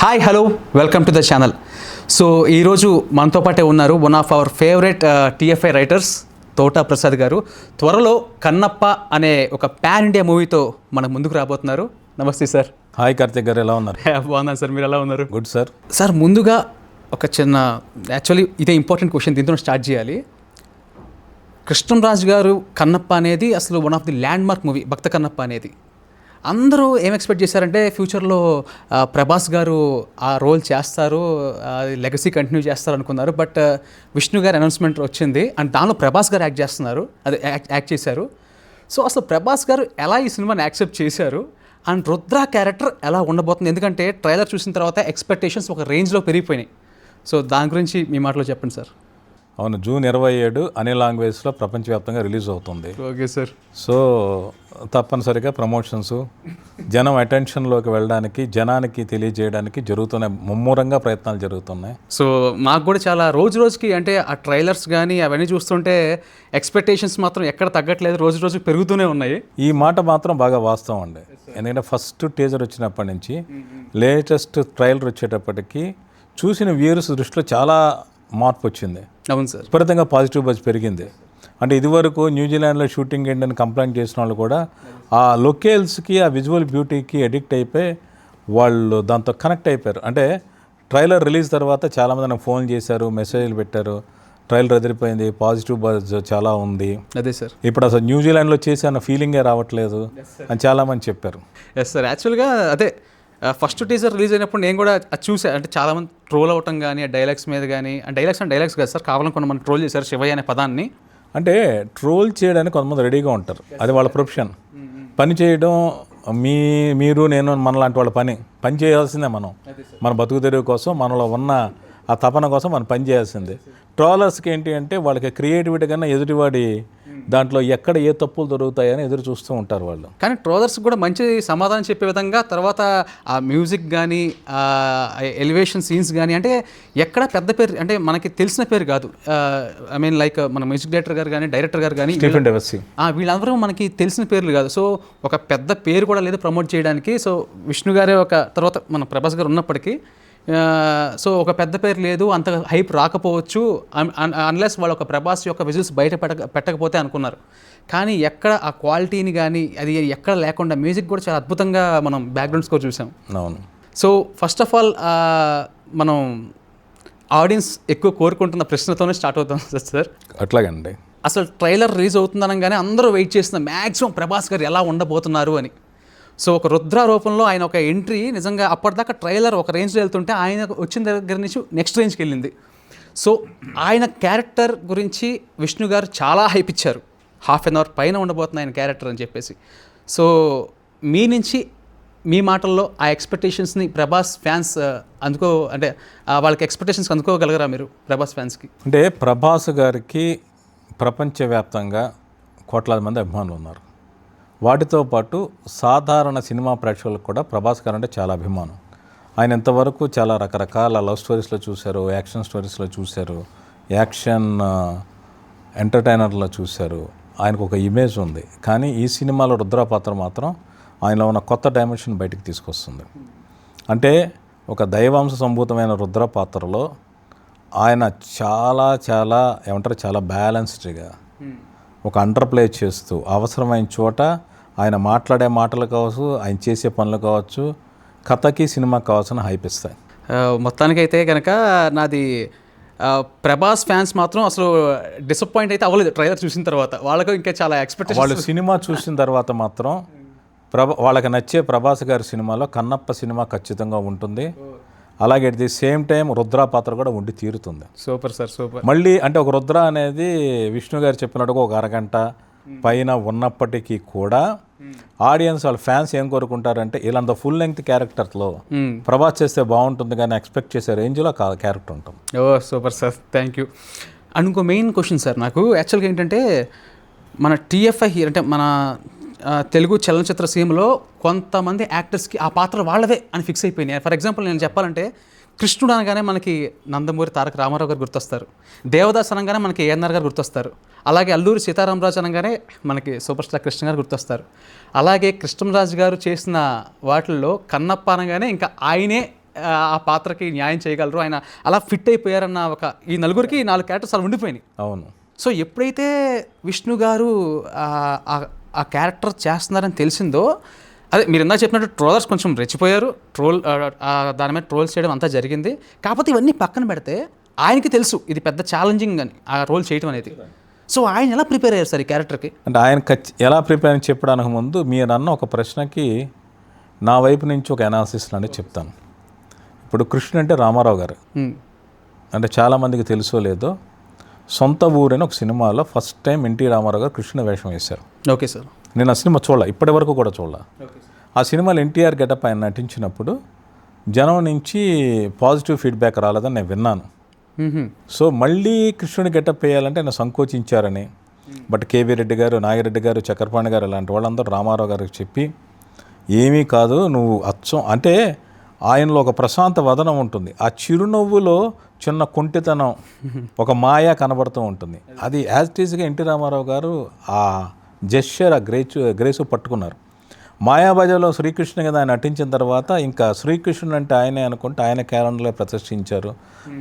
Hi hello welcome to the channel. So ఈరోజు మనతో పాటే ఉన్నారు one of our favourite TFI writers Thota Prasad గారు. త్వరలో కన్నప్ప అనే ఒక పాన్ ఇండియా మూవీతో మనకు ముందుకు రాబోతున్నారు. నమస్తే సార్. హాయ్ కార్తిక్ గారు, ఎలా ఉన్నారు? బాగున్నాను సార్, మీరు ఎలా ఉన్నారు? Good sir. సార్ ముందుగా ఒక చిన్న యాక్చువల్లీ ఇదే ఇంపార్టెంట్ క్వశ్చన్, దీంతో స్టార్ట్ చేయాలి. కృష్ణంరాజు గారు కన్నప్ప అనేది అసలు వన్ ఆఫ్ ది ల్యాండ్ మార్క్ మూవీ. భక్త కన్నప్ప అనేది అందరూ ఏం ఎక్స్పెక్ట్ చేశారంటే ఫ్యూచర్లో ప్రభాస్ గారు ఆ రోల్ చేస్తారు, లెగసీ కంటిన్యూ చేస్తారు అనుకున్నారు. బట్ విష్ణు గారి అనౌన్స్మెంట్ వచ్చింది అండ్ దానిలో ప్రభాస్ గారు యాక్ట్ చేస్తున్నారు, అదే యాక్ట్ చేశారు. సో అసలు ప్రభాస్ గారు ఎలా ఈ సినిమాని యాక్సెప్ట్ చేశారు అండ్ రుద్ర క్యారెక్టర్ ఎలా ఉండబోతుంది? ఎందుకంటే ట్రైలర్ చూసిన తర్వాత ఎక్స్పెక్టేషన్స్ ఒక రేంజ్లో పెరిగిపోయినాయి. సో దాని గురించి మీ మాటలో చెప్పండి సార్. అవును, జూన్ 27 అనే లాంగ్వేజ్లో ప్రపంచవ్యాప్తంగా రిలీజ్ అవుతుంది. Okay sir. సో తప్పనిసరిగా ప్రమోషన్స్, జనం అటెన్షన్లోకి వెళ్ళడానికి, జనానికి తెలియజేయడానికి ముమ్మూరంగా ప్రయత్నాలు జరుగుతున్నాయి. సో మాకు కూడా చాలా రోజుకి అంటే ఆ ట్రైలర్స్ కానీ అవన్నీ చూస్తుంటే ఎక్స్పెక్టేషన్స్ మాత్రం ఎక్కడ తగ్గట్లేదు, రోజు పెరుగుతూనే ఉన్నాయి. ఈ మాట మాత్రం బాగా వాస్తవం అండి. ఎందుకంటే ఫస్ట్ టీజర్ వచ్చినప్పటి నుంచి లేటెస్ట్ ట్రైలర్ వచ్చేటప్పటికి చూసిన వ్యూయర్స్ దృష్టిలో చాలా మార్పు వచ్చింది. అవును సార్, విపరీతంగా పాజిటివ్ బజ్ పెరిగింది. అంటే ఇదివరకు న్యూజిలాండ్లో షూటింగ్ ఏంటని కంప్లైంట్ చేసిన వాళ్ళు కూడా ఆ లొకేల్స్కి, ఆ విజువల్ బ్యూటీకి అడిక్ట్ అయిపోయి వాళ్ళు దాంతో కనెక్ట్ అయిపోయారు. అంటే ట్రైలర్ రిలీజ్ తర్వాత చాలామంది నాకు ఫోన్ చేశారు, మెసేజ్లు పెట్టారు, ట్రైలర్ ఎదిరిపోయింది, పాజిటివ్ బజ్ చాలా ఉంది. అదే సార్, ఇప్పుడు అసలు న్యూజిలాండ్లో చేసి అన్న ఫీలింగే రావట్లేదు అని చాలామంది చెప్పారు. Yes sir. యాక్చువల్గా అదే ఫస్ట్ టీజర్ రిలీజ్ అయినప్పుడు నేను కూడా చూసా. అంటే చాలామంది ట్రోల్ అవటం కానీ ఆ డైలాగ్స్ మీద కానీ, ఆ డైలాగ్స్ కాదు సార్, కావాలని కొంతమంది ట్రోల్ చేశారు శివయ్య అనే పదాన్ని. అంటే ట్రోల్ చేయడానికి కొంతమంది రెడీగా ఉంటారు, అది వాళ్ళ ప్రొఫెషన్. పని చేయడం మీరు నేను మనలాంటి వాళ్ళ పని చేయాల్సిందే. మన బతుకు తెరువు కోసం, మనలో ఉన్న ఆ తపన కోసం మనం పని చేయాల్సిందే. ట్రోలర్స్కి ఏంటి అంటే వాళ్ళకి క్రియేటివిటీ కన్నా ఎదుటివాడి దాంట్లో ఎక్కడ ఏ తప్పులు దొరుకుతాయని ఎదురు చూస్తూ ఉంటారు వాళ్ళు. కానీ ట్రోలర్స్ కూడా మంచి సమాధానం చెప్పే విధంగా తర్వాత ఆ మ్యూజిక్ కానీ, ఎలివేషన్ సీన్స్ కానీ, అంటే ఎక్కడ పెద్ద పేరు అంటే మనకి తెలిసిన పేరు కాదు. ఐ మీన్ లైక్ మన మ్యూజిక్ డైరెక్టర్ గారు కానీ, డైరెక్టర్ గారు కానీ, వీళ్ళందరూ మనకి తెలిసిన పేర్లు కాదు. సో ఒక పెద్ద పేరు కూడా లేదు ప్రమోట్ చేయడానికి. సో విష్ణు గారే ఒక తర్వాత మన ప్రభాస్ గారు ఉన్నప్పటికీ సో ఒక పెద్ద పేరు లేదు, అంత హైప్ రాకపోవచ్చు అన్లెస్ వాళ్ళు ఒక ప్రభాస్ యొక్క విజువల్స్ బయట పెట్టకపోతే అనుకున్నారు. కానీ ఎక్కడ ఆ క్వాలిటీని కానీ అది ఎక్కడ లేకుండా మ్యూజిక్ కూడా చాలా అద్భుతంగా మనం బ్యాక్గ్రౌండ్ స్కోర్ చూసాం. అవును. సో ఫస్ట్ ఆఫ్ ఆల్ మనం ఆడియన్స్ ఎక్కువ కోరుకుంటున్న ప్రశ్నతోనే స్టార్ట్ అవుతాం సార్. అట్లాగండి. అసలు ట్రైలర్ రిలీజ్ అవుతుందనగానే అందరూ వెయిట్ చేస్తున్న మ్యాక్సిమం ప్రభాస్ గారు ఎలా ఉండబోతున్నారు అని. సో ఒక రుద్ర రూపంలో ఆయన ఒక ఎంట్రీ నిజంగా అప్పటిదాకా ట్రైలర్ ఒక రేంజ్లో వెళ్తుంటే ఆయన వచ్చిన దగ్గర నుంచి నెక్స్ట్ రేంజ్కి వెళ్ళింది. సో ఆయన క్యారెక్టర్ గురించి విష్ణు గారు చాలా హైప్ ఇచ్చారు, 1/2 an hour పైన ఉండబోతుంది ఆయన క్యారెక్టర్ అని చెప్పేసి. సో మీ నుంచి మీ మాటల్లో ఆ ఎక్స్పెక్టేషన్స్ని ప్రభాస్ ఫ్యాన్స్ అంటే వాళ్ళకి ఎక్స్పెక్టేషన్స్ అందుకోగలగరా మీరు ప్రభాస్ ఫ్యాన్స్కి? అంటే ప్రభాస్ గారికి ప్రపంచవ్యాప్తంగా కోట్లాది మంది అభిమానులు ఉన్నారు. వాటితో పాటు సాధారణ సినిమా ప్రేక్షకులకు కూడా ప్రభాస్ గారు అంటే చాలా అభిమానం. ఆయన ఇంతవరకు చాలా రకరకాల లవ్ స్టోరీస్లో చూశారు, యాక్షన్ స్టోరీస్లో చూశారు, యాక్షన్ ఎంటర్టైనర్లో చూశారు. ఆయనకు ఒక ఇమేజ్ ఉంది. కానీ ఈ సినిమాలో రుద్ర పాత్ర మాత్రం ఆయనలో ఉన్న కొత్త డైమెన్షన్ బయటికి తీసుకొస్తుంది. అంటే ఒక దైవాంశ సంభూతమైన రుద్ర పాత్రలో ఆయన చాలా బ్యాలెన్స్డ్గా ఒక అండర్ప్లే చేస్తూ అవసరమైన చోట ఆయన మాట్లాడే మాటలు కావచ్చు, ఆయన చేసే పనులు కావచ్చు, కథకి సినిమాకి కావాల్సిన హైప్ ఇస్తాయి. మొత్తానికైతే కనుక నాది ప్రభాస్ ఫ్యాన్స్ మాత్రం అసలు డిసప్పాయింట్ అయితే అవ్వలేదు ట్రైలర్ చూసిన తర్వాత. వాళ్ళకు ఇంకా చాలా ఎక్స్పెక్టేషన్. వాళ్ళు సినిమా చూసిన తర్వాత మాత్రం వాళ్ళకి నచ్చే ప్రభాస్ గారి సినిమాలో కన్నప్ప సినిమా ఖచ్చితంగా ఉంటుంది. అలాగే at the same time Rudra పాత్ర కూడా ఉండి తీరుతుంది. Super sir, super. మళ్ళీ అంటే ఒక రుద్ర అనేది విష్ణు గారు చెప్పినట్టుగా ఒక అరగంట పైన ఉన్నప్పటికీ కూడా ఆడియన్స్ వాళ్ళ ఫ్యాన్స్ ఏం కోరుకుంటారంటే ఇలాంటి ఫుల్ లెంగ్త్ క్యారెక్టర్లో ప్రభాస్ చేస్తే బాగుంటుంది కానీ ఎక్స్పెక్ట్ చేసే రేంజ్లో క్యారెక్టర్ ఉంటుంది. Oh super sir, thank you. And ఇంకో మెయిన్ క్వశ్చన్ సార్ నాకు యాక్చువల్గా ఏంటంటే మన టీఎఫ్ఐ అంటే మన తెలుగు చలనచిత్ర సీమలో కొంతమంది యాక్టర్స్కి ఆ పాత్ర వాళ్ళవే అని ఫిక్స్ అయిపోయినాయి. ఫర్ ఎగ్జాంపుల్ నేను చెప్పాలంటే కృష్ణుడు అనగానే మనకి నందమూరి తారక రామారావు గారు గుర్తొస్తారు, దేవదాస్ అనగానే మనకి ఏఎన్ఆర్ గారు గుర్తొస్తారు, అలాగే అల్లూరి సీతారామరాజు అనగానే మనకి సూపర్ స్టార్ కృష్ణ గారు గుర్తొస్తారు. అలాగే కృష్ణరాజు గారు చేసిన వాటిల్లో కన్నప్ప అనగానే ఇంకా ఆయనే ఆ పాత్రకి న్యాయం చేయగలరు, ఆయన అలా ఫిట్ అయిపోయారన్న ఒక ఈ నలుగురికి 4 క్యారెక్టర్స్ అలా ఉండిపోయినాయి. అవును. సో ఎప్పుడైతే విష్ణు గారు ఆ క్యారెక్టర్ చేస్తున్నారని తెలిసిందో, అదే మీరు ఇందాక చెప్పినట్టు ట్రోలర్స్ కొంచెం రెచ్చిపోయారు, దాని మీద ట్రోల్స్ చేయడం అంతా జరిగింది. కాకపోతే ఇవన్నీ పక్కన పెడితే ఆయనకి తెలుసు ఇది పెద్ద ఛాలెంజింగ్ అని ఆ రోల్ చేయడం అనేది. సో ఆయన ఎలా ప్రిపేర్ అయ్యారు సార్ ఈ క్యారెక్టర్కి? అంటే ఆయన ఎలా ప్రిపేర్ అని చెప్పడానికి ముందు మీరు అన్న ఒక ప్రశ్నకి నా వైపు నుంచి ఒక అనాలిసిస్ అనేది చెప్తాను. ఇప్పుడు కృష్ణ అంటే రామారావు గారు, అంటే చాలామందికి తెలుసో లేదో, సొంత ఊరైన ఒక సినిమాలో ఫస్ట్ టైం ఎన్టీ రామారావు గారు కృష్ణ వేషం వేశారు. Okay sir. నేను ఆ సినిమా చూడాల, ఇప్పటి వరకు కూడా చూడాల. ఆ సినిమాలో ఎన్టీఆర్ గెటప్ ఆయన నటించినప్పుడు జనం నుంచి పాజిటివ్ ఫీడ్బ్యాక్ రాలేదని నేను విన్నాను. సో మళ్ళీ కృష్ణుని గెటప్ వేయాలంటే ఆయన సంకోచించారని, బట్ కేవీ రెడ్డి గారు, నాగిరెడ్డి గారు, చక్రపాణి గారు ఇలాంటి వాళ్ళందరూ రామారావు గారికి చెప్పి ఏమీ కాదు నువ్వు అచ్చం అంటే ఆయనలో ఒక ప్రశాంత వదనం ఉంటుంది, ఆ చిరునవ్వులో చిన్న కుంటితనం, ఒక మాయ కనబడుతూ ఉంటుంది. అది యాజ్ ఇట్ ఈజ్గా ఎన్టీ రామారావు గారు ఆ జెస్చర్, ఆ గ్రేసు పట్టుకున్నారు. మాయాబజార్లో శ్రీకృష్ణ కదా ఆయన నటించిన తర్వాత ఇంకా శ్రీకృష్ణుడు అంటే ఆయనే అనుకుంటే ఆయన క్యాలెండర్లో ప్రతిష్ఠించారు,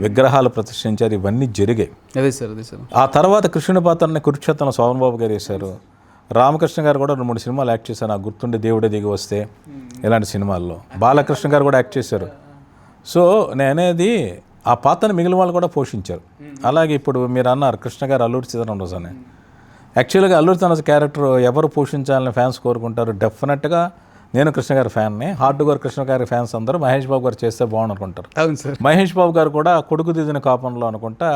విగ్రహాలు ప్రతిష్ఠించారు, ఇవన్నీ జరిగాయి. అదే సార్, అదే సార్. ఆ తర్వాత కృష్ణుని పాత్రని కురుక్షేత్రంలో శోభన్ బాబు గారు వేశారు. రామకృష్ణ గారు కూడా 2-3 సినిమాలు యాక్ట్ చేశారు, నాకు గుర్తుండే దేవుడే దిగి వస్తే, ఇలాంటి సినిమాల్లో బాలకృష్ణ గారు కూడా యాక్ట్ చేశారు. సో నేనేది ఆ పాత్రని మిగిలిన వాళ్ళు కూడా పోషించారు. అలాగే ఇప్పుడు మీరు అన్నారు కృష్ణ గారు అల్లూరి సీతారామరాజు అని. యాక్చువల్గా అల్లూరి సీతారామరాజు క్యారెక్టర్ ఎవరు పోషించాలని ఫ్యాన్స్ కోరుకుంటారు. డెఫినెట్గా నేను కృష్ణ గారి ఫ్యాన్ని, హార్డ్కోర్ కృష్ణ గారి ఫ్యాన్స్ అందరూ మహేష్ బాబు గారు చేస్తే బాగుంది అనుకుంటారు. అవును సార్. మహేష్ బాబు గారు కూడా కొడుకు దిద్దిన కాపంలో అనుకుంటా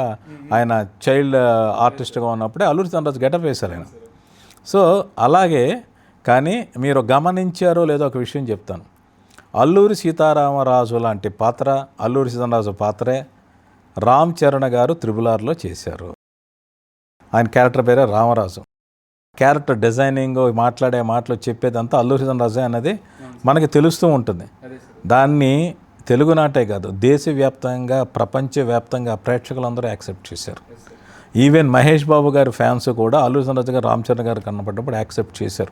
ఆయన చైల్డ్ ఆర్టిస్ట్గా ఉన్నప్పుడే అల్లూరి సీతారామరాజు గెటప్ వేశారు ఆయన. సో అలాగే, కానీ మీరు గమనించారో లేదో ఒక విషయం చెప్తాను. అల్లూరి సీతారామరాజు లాంటి పాత్ర, అల్లూరి సీతారామరాజు పాత్రే రామ్ చరణ్ గారు త్రిబుల్-ఆర్లో చేశారు. ఆయన క్యారెక్టర్ పేరే రామరాజు. క్యారెక్టర్ డిజైనింగ్, మాట్లాడే మాటలు, చెప్పేదంతా అల్లూరి సీతారామరాజే అన్నది మనకి తెలుస్తూ ఉంటుంది. దాన్ని తెలుగునాటే కాదు దేశవ్యాప్తంగా, ప్రపంచవ్యాప్తంగా ప్రేక్షకులందరూ యాక్సెప్ట్ చేశారు. ఈవెన్ మహేష్ బాబు గారి ఫ్యాన్స్ కూడా అల్లూరి సీతారామరాజు గారు రామ్ చరణ్ గారు కనపడ్డప్పుడు యాక్సెప్ట్ చేశారు.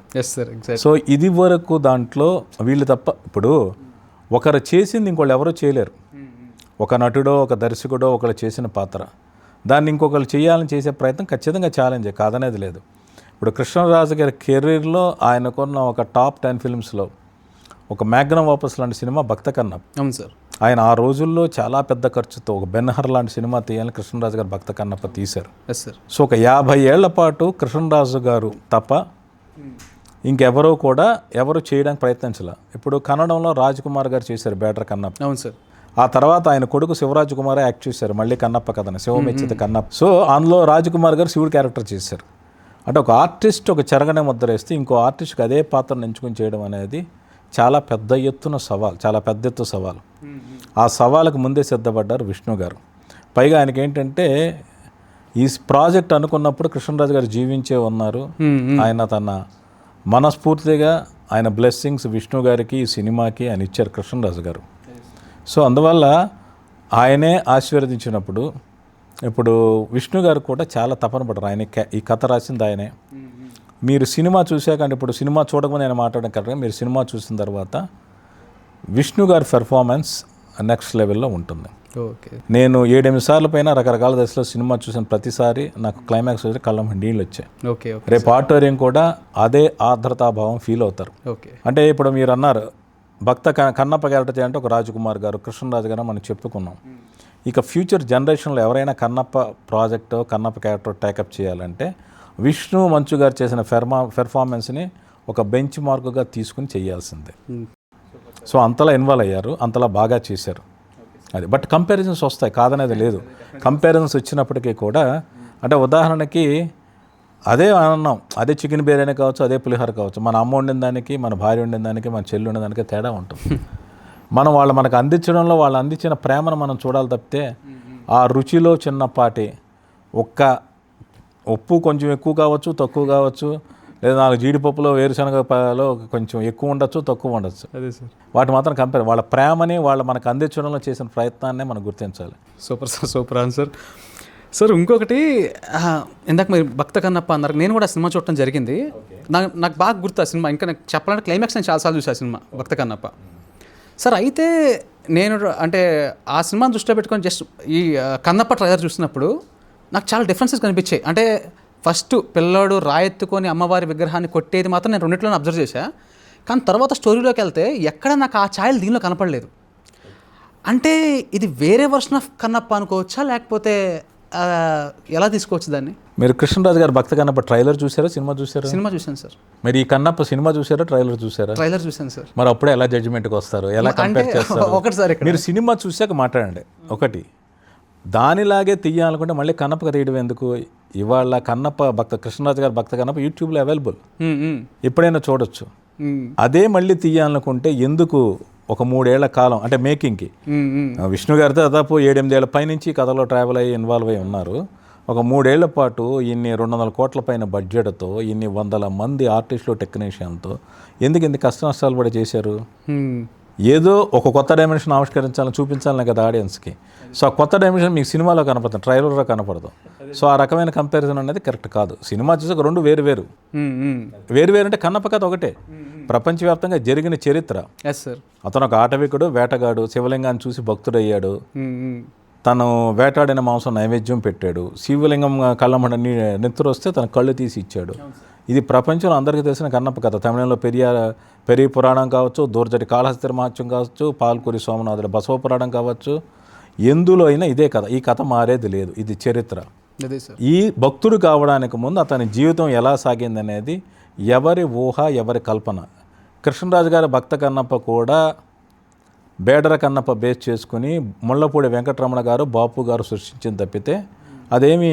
సో ఇది వరకు దాంట్లో వీళ్ళు తప్ప, ఇప్పుడు ఒకరు చేసింది ఇంకోళ్ళు ఎవరో చేయలేరు. ఒక నటుడో, ఒక దర్శకుడో ఒకళ్ళు చేసిన పాత్ర దాన్ని ఇంకొకరు చేయాలని చేసే ప్రయత్నం ఖచ్చితంగా ఛాలెంజే, కాదనేది లేదు. ఇప్పుడు కృష్ణరాజు గారి కెరీర్లో ఆయనకున్న ఒక టాప్ 10 ఫిల్మ్స్లో ఒక మ్యాగ్నమ్ వాపస్ లాంటి సినిమా భక్త కన్నప్ప. అవును సార్. ఆయన ఆ రోజుల్లో చాలా పెద్ద ఖర్చుతో ఒక బెన్హర్ లాంటి సినిమా తీయాలని కృష్ణరాజు గారు భక్త కన్నప్ప తీశారు. సో ఒక 50 ఏళ్ల పాటు కృష్ణరాజు గారు తప్ప ఇంకెవరో కూడా ఎవరు చేయడానికి ప్రయత్నించాల. ఇప్పుడు కన్నడంలో రాజ్ కుమార్ గారు చేశారు బేటర్ కన్నప్ప. అవును సార్. ఆ తర్వాత ఆయన కొడుకు శివరాజ్ కుమార్ యాక్ట్ చేశారు మళ్ళీ కన్నప్ప కథని, శివమెచ్చిత కన్నప్ప. సో అందులో రాజ్ కుమార్ గారు శివుడు క్యారెక్టర్ చేశారు. అంటే ఒక ఆర్టిస్ట్ ఒక చెరగనే ముద్ర వేస్తే ఇంకో ఆర్టిస్ట్కి అదే పాత్రను ఎంచుకొని చేయడం అనేది చాలా పెద్ద ఎత్తున సవాల్, చాలా పెద్ద ఎత్తు సవాల్. ఆ సవాళ్ళకు ముందే సిద్ధపడ్డారు విష్ణు గారు. పైగా ఆయనకి ఏంటంటే ఈ ప్రాజెక్ట్ అనుకున్నప్పుడు కృష్ణరాజు గారు జీవించే ఉన్నారు. ఆయన తన మనస్ఫూర్తిగా ఆయన బ్లెస్సింగ్స్ విష్ణు గారికి, ఈ సినిమాకి ఆయన ఇచ్చారు కృష్ణరాజు గారు. సో అందువల్ల ఆయనే ఆశీర్వదించినప్పుడు ఇప్పుడు విష్ణు గారు కూడా చాలా తపన పడ్డారు. ఆయన ఈ కథ రాసింది ఆయనే. మీరు సినిమా చూశాక, అంటే ఇప్పుడు సినిమా చూడకుండా నేను మాట్లాడడం కరెక్ట్గా, మీరు సినిమా చూసిన తర్వాత విష్ణు గారి పెర్ఫార్మెన్స్ నెక్స్ట్ లెవెల్లో ఉంటుంది. నేను 7-8 సార్లు పైన రకరకాల దశలో సినిమా చూసిన ప్రతిసారి నాకు క్లైమాక్స్ వచ్చి కళ్ళ నీళ్ళు వచ్చాయి. రేపు ఆడిటోరియం కూడా అదే ఆర్ద్రతాభావం ఫీల్ అవుతారు. అంటే ఇప్పుడు మీరు అన్నారు భక్త కన్నప్ప క్యారెక్టర్ చేయాలంటే ఒక రాజకుమార్ గారు, కృష్ణరాజు గారు మనం చెప్పుకున్నాం. ఇక ఫ్యూచర్ జనరేషన్లో ఎవరైనా Kannappa project, Kannappa character take up చేయాలంటే విష్ణు మంచు గారు చేసిన పెర్ఫార్మెన్స్ని ఒక బెంచ్ మార్కుగా తీసుకుని చేయాల్సిందే. సో అంతలా ఇన్వాల్వ్ అయ్యారు, అంతలా బాగా చేశారు. అది బట్ కంపారిజన్స్ వస్తాయి, కాదనేది లేదు. కంపారిజన్స్ వచ్చినప్పటికీ కూడా, అంటే ఉదాహరణకి అదే అన్నం, అదే చికెన్ బిర్యానీ కావచ్చు, అదే పులిహోర కావచ్చు, మన అమ్మ వండిన దానికి, మన భార్య వండిన దానికి, మన చెల్లి వండిన దానికి తేడా ఉంటుంది. మనం మనకు అందించడంలో వాళ్ళు అందించిన ప్రేమను మనం చూడాలి తప్పితే ఆ రుచిలో చిన్నపాటి ఒక్క ఉప్పు కొంచెం ఎక్కువ కావచ్చు, తక్కువ కావచ్చు, లేదా 4 జీడిపప్పులో వేరుశనగలో కొంచెం ఎక్కువ ఉండొచ్చు, తక్కువ ఉండొచ్చు. అదే సార్. వాటి మాత్రం కంపేర్, వాళ్ళ ప్రేమని వాళ్ళు మనకు అందించడంలో చేసిన ప్రయత్నాన్ని మనం గుర్తించాలి. Super sir, super answer sir. ఇంకొకటి, ఇందాక మీరు భక్త కన్నప్ప అన్నారు, నేను కూడా సినిమా చూడటం జరిగింది. నాకు బాగా గుర్తు ఆ సినిమా. ఇంకా నాకు చెప్పాలంటే క్లైమాక్స్ నేను చాలాసార్లు చూసాను సినిమా భక్త కన్నప్ప. సార్ అయితే నేను అంటే ఆ సినిమాని దృష్టిలో పెట్టుకొని జస్ట్ ఈ కన్నప్ప ట్రైలర్ చూసినప్పుడు నాకు చాలా డిఫరెన్సెస్ కనిపించాయి. అంటే ఫస్ట్ పిల్లాడు రాయెత్తుకొని అమ్మవారి విగ్రహాన్ని కొట్టేది మాత్రం నేను రెండిట్లోనే అబ్జర్వ్ చేశా. కానీ తర్వాత స్టోరీలోకి వెళ్తే ఎక్కడ నాకు ఆ ఛాయలు దీనిలో కనపడలేదు. అంటే ఇది వేరే వర్షన్ ఆఫ్ కన్నప్ప అనుకోవచ్చా, లేకపోతే ఎలా తీసుకోవచ్చు దాన్ని? మీరు కృష్ణరాజు గారు భక్త కన్నప్ప ట్రైలర్ చూసారా, సినిమా చూసారా? సినిమా చూశాను సార్. మరి ఈ కన్నప్ప సినిమా చూసారా, ట్రైలర్ చూసారా? ట్రైలర్ చూశాను సార్. మరి అప్పుడే ఎలా జడ్జిమెంట్కి వస్తారు, ఎలా కంపేర్ చేస్తారు? ఒకటి సార్, మీరు సినిమా చూసాక మాట్లాడండి. ఒకటి దానిలాగే తీయాలనుకుంటే మళ్ళీ కన్నప్పగా తీయడం ఎందుకు? ఇవాళ కన్నప్ప భక్త కృష్ణరాజు గారు భక్త కన్నప్ప యూట్యూబ్లో అవైలబుల్, ఎప్పుడైనా చూడొచ్చు. అదే మళ్ళీ తీయాలనుకుంటే ఎందుకు ఒక 3 ఏళ్ల కాలం అంటే మేకింగ్కి? విష్ణు గారితో దాదాపు 7-8 ఏళ్ల పైనుంచి కథలో ట్రావెల్ అయ్యి ఇన్వాల్వ్ అయ్యి ఉన్నారు. ఒక 3 ఏళ్ల పాటు ఇన్ని 200 కోట్ల పైన బడ్జెట్తో, ఇన్ని 100 మంది ఆర్టిస్టులు, టెక్నీషియన్తో ఎందుకు ఇంత కష్ట నష్టాలు కూడా చేశారు? ఏదో ఒక కొత్త డైమెన్షన్ ఆవిష్కరించాలని చూపించాలనే కదా ఆడియన్స్కి. సో ఆ కొత్త డైమెన్షన్ మీకు సినిమాలో కనపడుతుంది, ట్రైలర్లో కనపడదు. సో ఆ రకమైన కంపారిజన్ అనేది కరెక్ట్ కాదు. సినిమా చూసాక రెండు వేరు అంటే కన్నప్ప కథ ఒకటే, ప్రపంచవ్యాప్తంగా జరిగిన చరిత్ర. అతను ఒక ఆటవికుడు, వేటగాడు, శివలింగాన్ని చూసి భక్తుడయ్యాడు. తను వేటాడిన మాంసం నైవేద్యం పెట్టాడు. శివలింగం కళ్ళమ్మడ నెత్తురు వస్తే తన కళ్ళు తీసి ఇచ్చాడు. ఇది ప్రపంచంలో అందరికీ తెలిసిన కన్నప్ప కథ. తమిళంలో పెరియ పురాణం కావచ్చు, దూర్జటి కాళహస్తి మహత్యం కావచ్చు, పాల్కూరి సోమనాథుల బసవ పురాణం కావచ్చు, ఎందులో అయినా ఇదే కథ. ఈ కథ మారేది లేదు, ఇది చరిత్ర. ఈ భక్తుడు కావడానికి ముందు అతని జీవితం ఎలా సాగిందనేది ఎవరి ఊహ, ఎవరి కల్పన. కృష్ణరాజు గారి భక్త కన్నప్ప కూడా బేడర కన్నప్ప బేస్ చేసుకుని ముళ్ళపూడి వెంకటరమణ గారు, బాపు గారు సృష్టించింది తప్పితే అదేమీ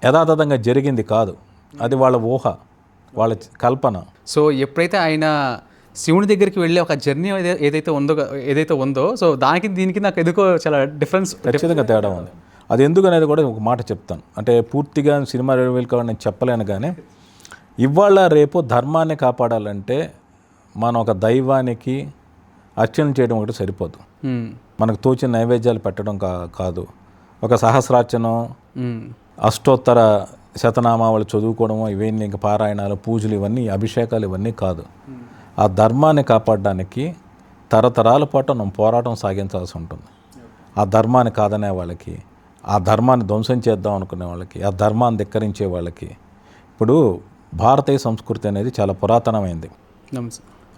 యథాతథంగా జరిగింది కాదు. అది వాళ్ళ ఊహ, వాళ్ళ కల్పన. సో ఎప్పుడైతే ఆయన శివుని దగ్గరికి వెళ్ళే ఒక జర్నీ ఏదైతే ఉందో సో దానికి దీనికి నాకు ఎందుకో చాలా డిఫరెన్స్, ఖచ్చితంగా తేడా ఉంది. అది ఎందుకు అనేది కూడా ఒక మాట చెప్తాను. అంటే పూర్తిగా సినిమా రివ్యూలు కావాలి నేను చెప్పలేను, కానీ ఇవాళ రేపు ధర్మాన్ని కాపాడాలంటే మనం ఒక దైవానికి అర్చన చేయడం ఒకటి సరిపోదు. మనకు తోచిన నైవేద్యాలు పెట్టడం కాదు. ఒక సహస్రార్చనం, అష్టోత్తర శతనామావళి చదువుకోవడము, ఇవన్నీ ఇంకా పారాయణాలు, పూజలు, ఇవన్నీ అభిషేకాలు, ఇవన్నీ కాదు. ఆ ధర్మాన్ని కాపాడడానికి తరతరాల పాటు మనం పోరాటం సాగించాల్సి ఉంటుంది. ఆ ధర్మాన్ని కాదనే వాళ్ళకి, ఆ ధర్మాన్ని ధ్వంసం చేద్దాం అనుకునే వాళ్ళకి, ఆ ధర్మాన్ని ధిక్కరించే వాళ్ళకి. ఇప్పుడు భారతీయ సంస్కృతి అనేది చాలా పురాతనమైంది.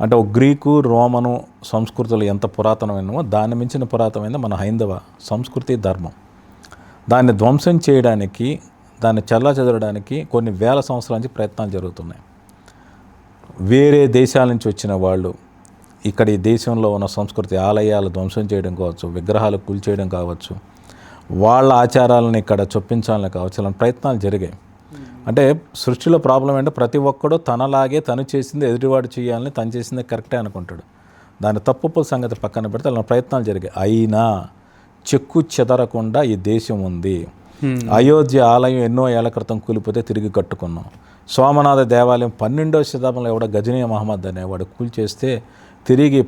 అంటే ఒక గ్రీకు, రోమను సంస్కృతులు ఎంత పురాతనమైనవో దాన్ని మించిన పురాతనమైన మన హైందవ సంస్కృతి, ధర్మం. దాన్ని ధ్వంసం చేయడానికి, దాన్ని చెదరడానికి కొన్ని వేల సంవత్సరాల నుంచి ప్రయత్నాలు జరుగుతున్నాయి. వేరే దేశాల నుంచి వచ్చిన వాళ్ళు ఇక్కడ ఈ దేశంలో ఉన్న సంస్కృతి, ఆలయాలు ధ్వంసం చేయడం కావచ్చు, విగ్రహాలు కూల్చేయడం కావచ్చు, వాళ్ళ ఆచారాలను ఇక్కడ చొప్పించాలని కావచ్చు, అలాంటి ప్రయత్నాలు జరిగాయి. అంటే సృష్టిలో ప్రాబ్లం ఏంటంటే ప్రతి ఒక్కడు తనలాగే తను చేసింది ఎదుటివాడు చేయాలని, తను చేసిందే కరెక్టే అనుకుంటాడు. దాని తప్పుల సంగతి పక్కన పెడితే అలాంటి ప్రయత్నాలు జరిగాయి. అయినా చెక్కు చెదరకుండా ఈ దేశం ఉంది. అయోధ్య ఆలయం ఎన్నో ఏళ్ల క్రితం కూలిపోతే తిరిగి కట్టుకున్నాం. సోమనాథ దేవాలయం 12వ శతాబ్దంలో ఎవడ గజనీ మహమ్మద్ అనేవాడు కూల్చేస్తే తిరిగి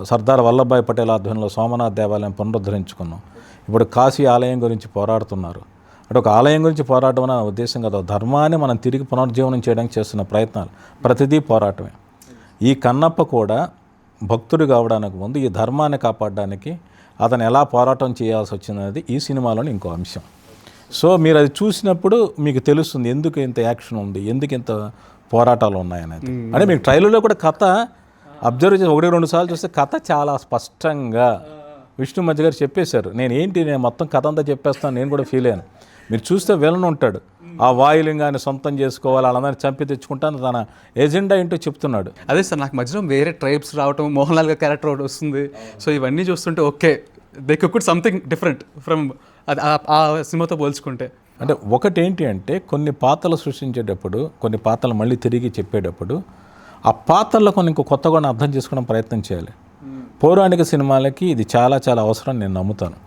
సర్దార్ వల్లభాయ్ పటేల్ ఆధ్వర్యంలో సోమనాథ దేవాలయం పునరుద్ధరించుకున్నాం. ఇప్పుడు కాశీ ఆలయం గురించి పోరాడుతున్నారు. అంటే ఒక ఆలయం గురించి పోరాటం అనే ఉద్దేశం కదా, ధర్మాన్ని మనం తిరిగి పునర్జీవనం చేయడానికి చేస్తున్న ప్రయత్నాలు ప్రతిదీ పోరాటమే. ఈ కన్నప్ప కూడా భక్తుడు కావడానికి ముందు ఈ ధర్మాన్ని కాపాడడానికి అతను ఎలా పోరాటం చేయాల్సి వచ్చిందనేది ఈ సినిమాలోని ఇంకో అంశం. సో మీరు అది చూసినప్పుడు మీకు తెలుస్తుంది ఎందుకు ఇంత యాక్షన్ ఉంది, ఎందుకు ఇంత పోరాటాలు ఉన్నాయనేది. అంటే మీకు ట్రైలర్లో కూడా కథ అబ్జర్వ్ చేసి 1-2 సార్లు చూస్తే కథ చాలా స్పష్టంగా విష్ణు మధ్య గారు చెప్పేశారు. నేను మొత్తం కథ అంతా చెప్పేస్తాను, నేను కూడా ఫీల్ అయ్యాను. మీరు చూస్తే విలన్ ఉంటాడు, ఆ వాయులింగాన్ని సొంతం చేసుకోవాలి, వాళ్ళందరినీ చంపి తెచ్చుకుంటాను తన ఎజెండా ఏంటో చెప్తున్నాడు. అదే సార్, నాకు మధ్యలో వేరే ట్రైబ్స్ రావటం, మోహన్ లాల్ గారి క్యారెక్టర్ ఒకటి వస్తుంది. సో ఇవన్నీ చూస్తుంటే okay, they could something different from ఆ సినిమాతో పోల్చుకుంటే. అంటే ఒకటి ఏంటి అంటే కొన్ని పాత్రలు సృష్టించేటప్పుడు, కొన్ని పాత్రలు మళ్ళీ తిరిగి చెప్పేటప్పుడు ఆ పాత్రలో కొన్ని ఇంకో కొత్త కూడా అర్థం చేసుకోవడం ప్రయత్నం చేయాలి. పౌరాణిక సినిమాలకి ఇది చాలా చాలా అవసరం నేను నమ్ముతాను.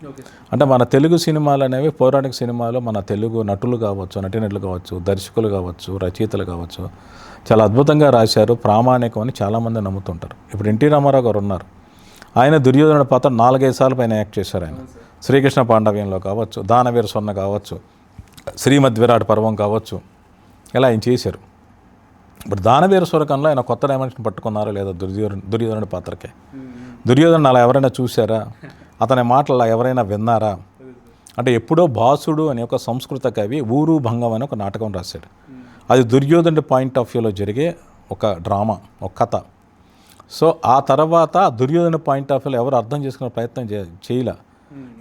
అంటే మన తెలుగు సినిమాలు అనేవి పౌరాణిక సినిమాలు మన తెలుగు నటులు కావచ్చు, నటీనటులు కావచ్చు, దర్శకులు కావచ్చు, రచయితలు కావచ్చు చాలా అద్భుతంగా రాశారు, ప్రామాణికం అని చాలామంది నమ్ముతుంటారు. ఇప్పుడు ఎన్టీ రామారావు గారు ఉన్నారు, ఆయన దుర్యోధన పాత్ర 4-5 సార్లు పైన యాక్ట్ చేశారు. ఆయన శ్రీకృష్ణ పాండవ్యంలో కావచ్చు, దానవీర స్వర్ణ కావచ్చు, శ్రీమద్ విరాట్ పర్వం కావచ్చు, ఇలా ఆయన చేశారు. ఇప్పుడు దానవీర సూరకంలో ఆయన కొత్త డైమెన్షన్ పట్టుకున్నారో లేదా దుర్యోధనుడి పాత్రకే. దుర్యోధను అలా ఎవరైనా చూసారా? అతని మాటలు అలా ఎవరైనా విన్నారా? అంటే ఎప్పుడో భాసుడు అనే ఒక సంస్కృత కవి ఊరు భంగం అని ఒక నాటకం రాశాడు. అది దుర్యోధనుడి పాయింట్ ఆఫ్ వ్యూలో జరిగే ఒక డ్రామా, ఒక కథ. సో ఆ తర్వాత దుర్యోధన పాయింట్ ఆఫ్ వ్యూలో ఎవరు అర్థం చేసుకునే ప్రయత్నం చేయలే.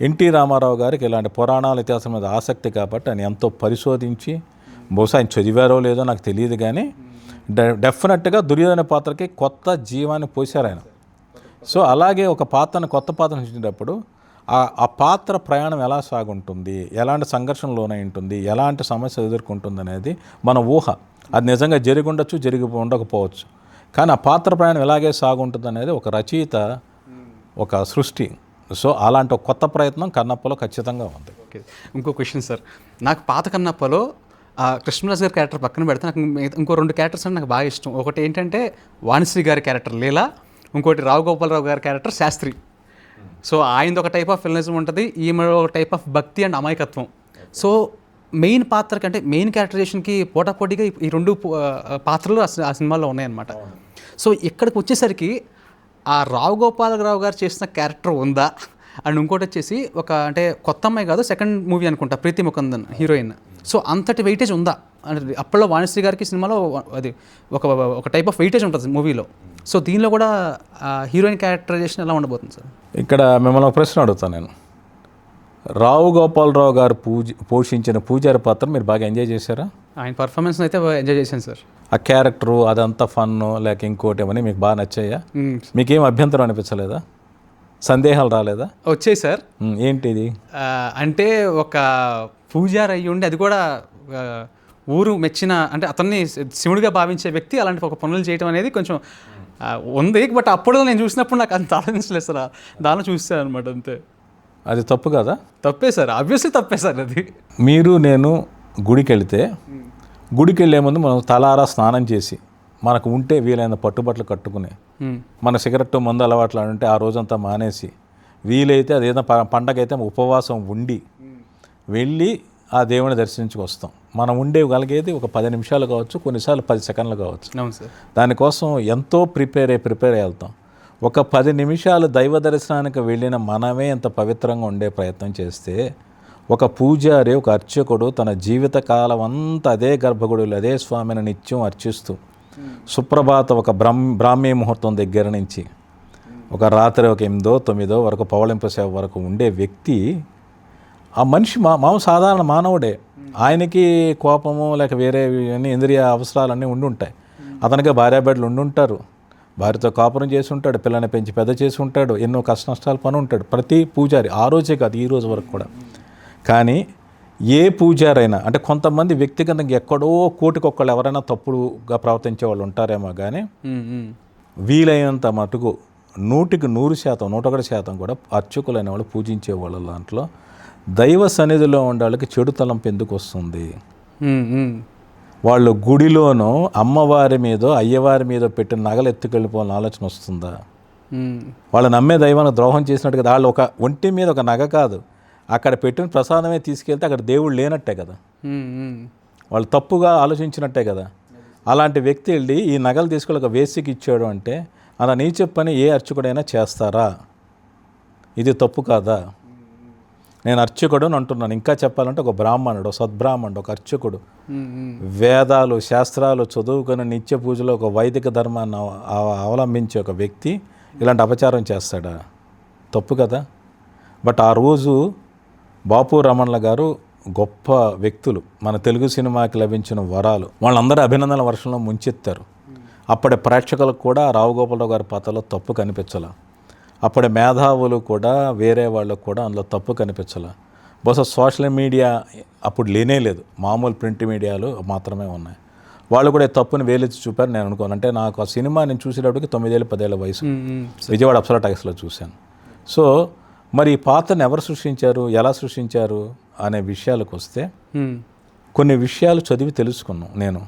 ఎన్టీ రామారావు గారికి ఇలాంటి పురాణాల ఇతిహాసం మీద ఆసక్తి కాబట్టి ఆయన ఎంతో పరిశోధించి, బహుశా ఆయన చదివారో లేదో నాకు తెలియదు కానీ డెఫినెట్గా దుర్యోధన పాత్రకి కొత్త జీవాన్ని పోశారు ఆయన. సో అలాగే ఒక పాత్రను కొత్త పాత్రను ఇచ్చినప్పుడు ఆ పాత్ర ప్రయాణం ఎలా సాగుంటుంది, ఎలాంటి సంఘర్షణలోనే ఉంటుంది, ఎలాంటి సమస్య ఎదుర్కొంటుంది అనేది మన ఊహ. అది నిజంగా జరిగి ఉండొచ్చు, జరిగి ఉండకపోవచ్చు. కానీ ఆ పాత్ర ప్రయాణం ఎలాగే సాగుంటుంది అనేది ఒక రచయిత, ఒక సృష్టి. సో అలాంటి ఒక కొత్త ప్రయత్నం కన్నప్పలో ఖచ్చితంగా ఉంది. ఓకే, ఇంకో క్వశ్చన్ సార్. నాకు పాత కన్నప్పలో కృష్ణరాజు గారి క్యారెక్టర్ పక్కన పెడితే నాకు ఇంకో 2 క్యారెక్టర్స్ అంటే నాకు బాగా ఇష్టం. ఒకటి ఏంటంటే వాణిశ్రీ గారి క్యారెక్టర్ లీలా, ఇంకోటి రావు గోపాలరావు గారి క్యారెక్టర్ శాస్త్రి. సో ఆయనది ఒక టైప్ ఆఫ్ ఫిల్నిజం ఉంటుంది, ఈమె ఒక టైప్ ఆఫ్ భక్తి అండ్ అమాయకత్వం. సో మెయిన్ పాత్రకి అంటే మెయిన్ క్యారెక్టరైజేషన్కి పోటాపోటీగా ఈ 2 పాత్రలు ఆ సినిమాలో ఉన్నాయన్నమాట. సో ఇక్కడికి వచ్చేసరికి ఆ రావు గోపాలరావు గారు చేసిన క్యారెక్టర్ ఉందా అండ్ ఇంకోటి వచ్చేసి ఒక అంటే కొత్త అమ్మాయి కాదు, సెకండ్ మూవీ అనుకుంటా, ప్రీతి ముకుందన్ హీరోయిన్. సో అంతటి వెయిటేజ్ ఉందా అంటే అప్పట్లో వాణిశ్రీ గారికి సినిమాలో అది ఒక టైప్ ఆఫ్ వెయిటేజ్ ఉంటుంది మూవీలో. సో దీనిలో కూడా హీరోయిన్ క్యారెక్టరైజేషన్ ఎలా ఉండబోతుంది సార్? ఇక్కడ మిమ్మల్ని ఒక ప్రశ్న అడుగుతాను నేను. రావు గోపాలరావు గారు పోషించిన పూజారి పాత్ర మీరు బాగా ఎంజాయ్ చేశారా? ఆయన పర్ఫార్మెన్స్ అయితే ఎంజాయ్ చేశాను సార్. ఆ క్యారెక్టరు అదంతా ఫన్ లేక ఇంకోటి ఏమని మీకు బాగా నచ్చాయా? మీకేం అభ్యంతరం అనిపించలేదా? సందేహాలు రాలేదా? వచ్చాయి సార్. ఏంటిది అంటే ఒక పూజారి అయ్యి ఉండి, అది కూడా ఊరు మెచ్చిన అంటే అతన్ని శివుడిగా భావించే వ్యక్తి అలాంటి ఒక పనులు చేయడం అనేది కొంచెం ఉంది. బట్ అప్పుడు నేను చూసినప్పుడు నాకు అంత ఆలోచించలేదు సార్, దానిలో చూస్తాను అనమాట అంతే. అది తప్పు కదా? తప్పే సార్, ఆబ్వియస్లీ తప్పే సార్. అది మీరు నేను గుడికి వెళితే గుడికి వెళ్ళే ముందు మనం తలారా స్నానం చేసి మనకు ఉంటే వీలైన పట్టుబట్టలు కట్టుకుని మన సిగరెట్ మందు అలవాట్లు అంటే ఆ రోజంతా మానేసి వీలైతే అదేదో పండగ అయితే ఉపవాసం ఉండి వెళ్ళి ఆ దేవుని దర్శించుకొస్తాం. మనం ఉండేగలిగేది ఒక 10 నిమిషాలు కావచ్చు, కొన్నిసార్లు 10 సెకండ్లు కావచ్చు. దానికోసం ఎంతో ప్రిపేర్ అయ్యి వెళ్తాం. ఒక 10 నిమిషాలు దైవ దర్శనానికి వెళ్ళిన మనమే ఎంత పవిత్రంగా ఉండే ప్రయత్నం చేస్తే ఒక పూజారి, ఒక అర్చకుడు తన జీవిత కాలం అంతా అదే గర్భగుడిలో అదే స్వామిని నిత్యం అర్చిస్తూ సుప్రభాత ఒక బ్రాహ్మీ ముహూర్తం దగ్గర నుంచి ఒక రాత్రి ఒక 8, 9 వరకు పవళింపు సేవ వరకు ఉండే వ్యక్తి, ఆ మనిషి సాధారణ మానవుడే. ఆయనకి కోపము లేక వేరే ఇంద్రియ అవసరాలన్నీ ఉండుంటాయి. అతనికి భార్యాబిడ్డలు ఉండుంటారు, భార్యతో కాపురం చేసి ఉంటాడు, పిల్లని పెంచి పెద్ద చేసి ఉంటాడు, ఎన్నో కష్ట నష్టాలు పని ఉంటాడు ప్రతి పూజారి. ఆ రోజే కాదు, ఈ రోజు వరకు కూడా. కానీ ఏ పూజారైనా అంటే కొంతమంది వ్యక్తిగతంగా ఎక్కడో కోటికొక్కళ్ళు ఎవరైనా తప్పుడుగా ప్రవర్తించే వాళ్ళు ఉంటారేమో కానీ వీలైనంత మటుకు 100% 101% కూడా అర్చకులైన వాళ్ళు పూజించే వాళ్ళ దాంట్లో దైవ సన్నిధిలో ఉండే వాళ్ళకి చెడు తలంపు ఎందుకు వస్తుంది? వాళ్ళు గుడిలోనో అమ్మవారి మీదో అయ్యవారి మీదో పెట్టిన నగలు ఎత్తుకెళ్ళిపోవాలని ఆలోచన వస్తుందా? వాళ్ళు నమ్మే దైవాన్ని ద్రోహం చేసినట్టు కదా. వాళ్ళు ఒక ఒంటి మీద ఒక నగ కాదు, అక్కడ పెట్టిన ప్రసాదమే తీసుకెళ్తే అక్కడ దేవుడు లేనట్టే కదా, వాళ్ళు తప్పుగా ఆలోచించినట్టే కదా. అలాంటి వ్యక్తి వెళ్ళి ఈ నగలు తీసుకెళ్ళి ఒక వేసికి ఇచ్చాడు అంటే అలా నీచ పని ఏ అర్చకుడైనా చేస్తారా? ఇది తప్పు కాదా? నేను అర్చకుడు అని అంటున్నాను. ఇంకా చెప్పాలంటే ఒక బ్రాహ్మణుడు, సద్బ్రాహ్మణుడు, ఒక అర్చకుడు, వేదాలు శాస్త్రాలు చదువుకుని నిత్య పూజలో ఒక వైదిక ధర్మాన్ని అవలంబించే ఒక వ్యక్తి ఇలాంటి అపచారం చేస్తాడా? తప్పు కదా. బట్ ఆ రోజు బాపు రమణల గారు గొప్ప వ్యక్తులు, మన తెలుగు సినిమాకి లభించిన వరాలు, వాళ్ళందరూ అభినందనల వర్షంలో ముంచెత్తారు. అప్పటి ప్రేక్షకులకు కూడా రావు గోపాలరావు గారి పాత్రలో తప్పు కనిపించాల. అప్పటి మేధావులు కూడా వేరే వాళ్ళకు కూడా అందులో తప్పు కనిపించాల. బహుశా సోషల్ మీడియా అప్పుడు లేనే లేదు, మామూలు ప్రింట్ మీడియాలు మాత్రమే ఉన్నాయి. వాళ్ళు కూడా తప్పుని వేలెత్తి చూపారు నేను అనుకోను. అంటే నాకు ఆ సినిమా నేను చూసేటప్పటికి 9-10 ఏళ్ళ వయసు, విజయవాడ అప్సరా టాకీస్లో చూశాను. సో మరి ఈ పాత్రను ఎవరు సృష్టించారు, ఎలా సృష్టించారు అనే విషయాలకు వస్తే కొన్ని విషయాలు చదివి తెలుసుకున్నాను నేను.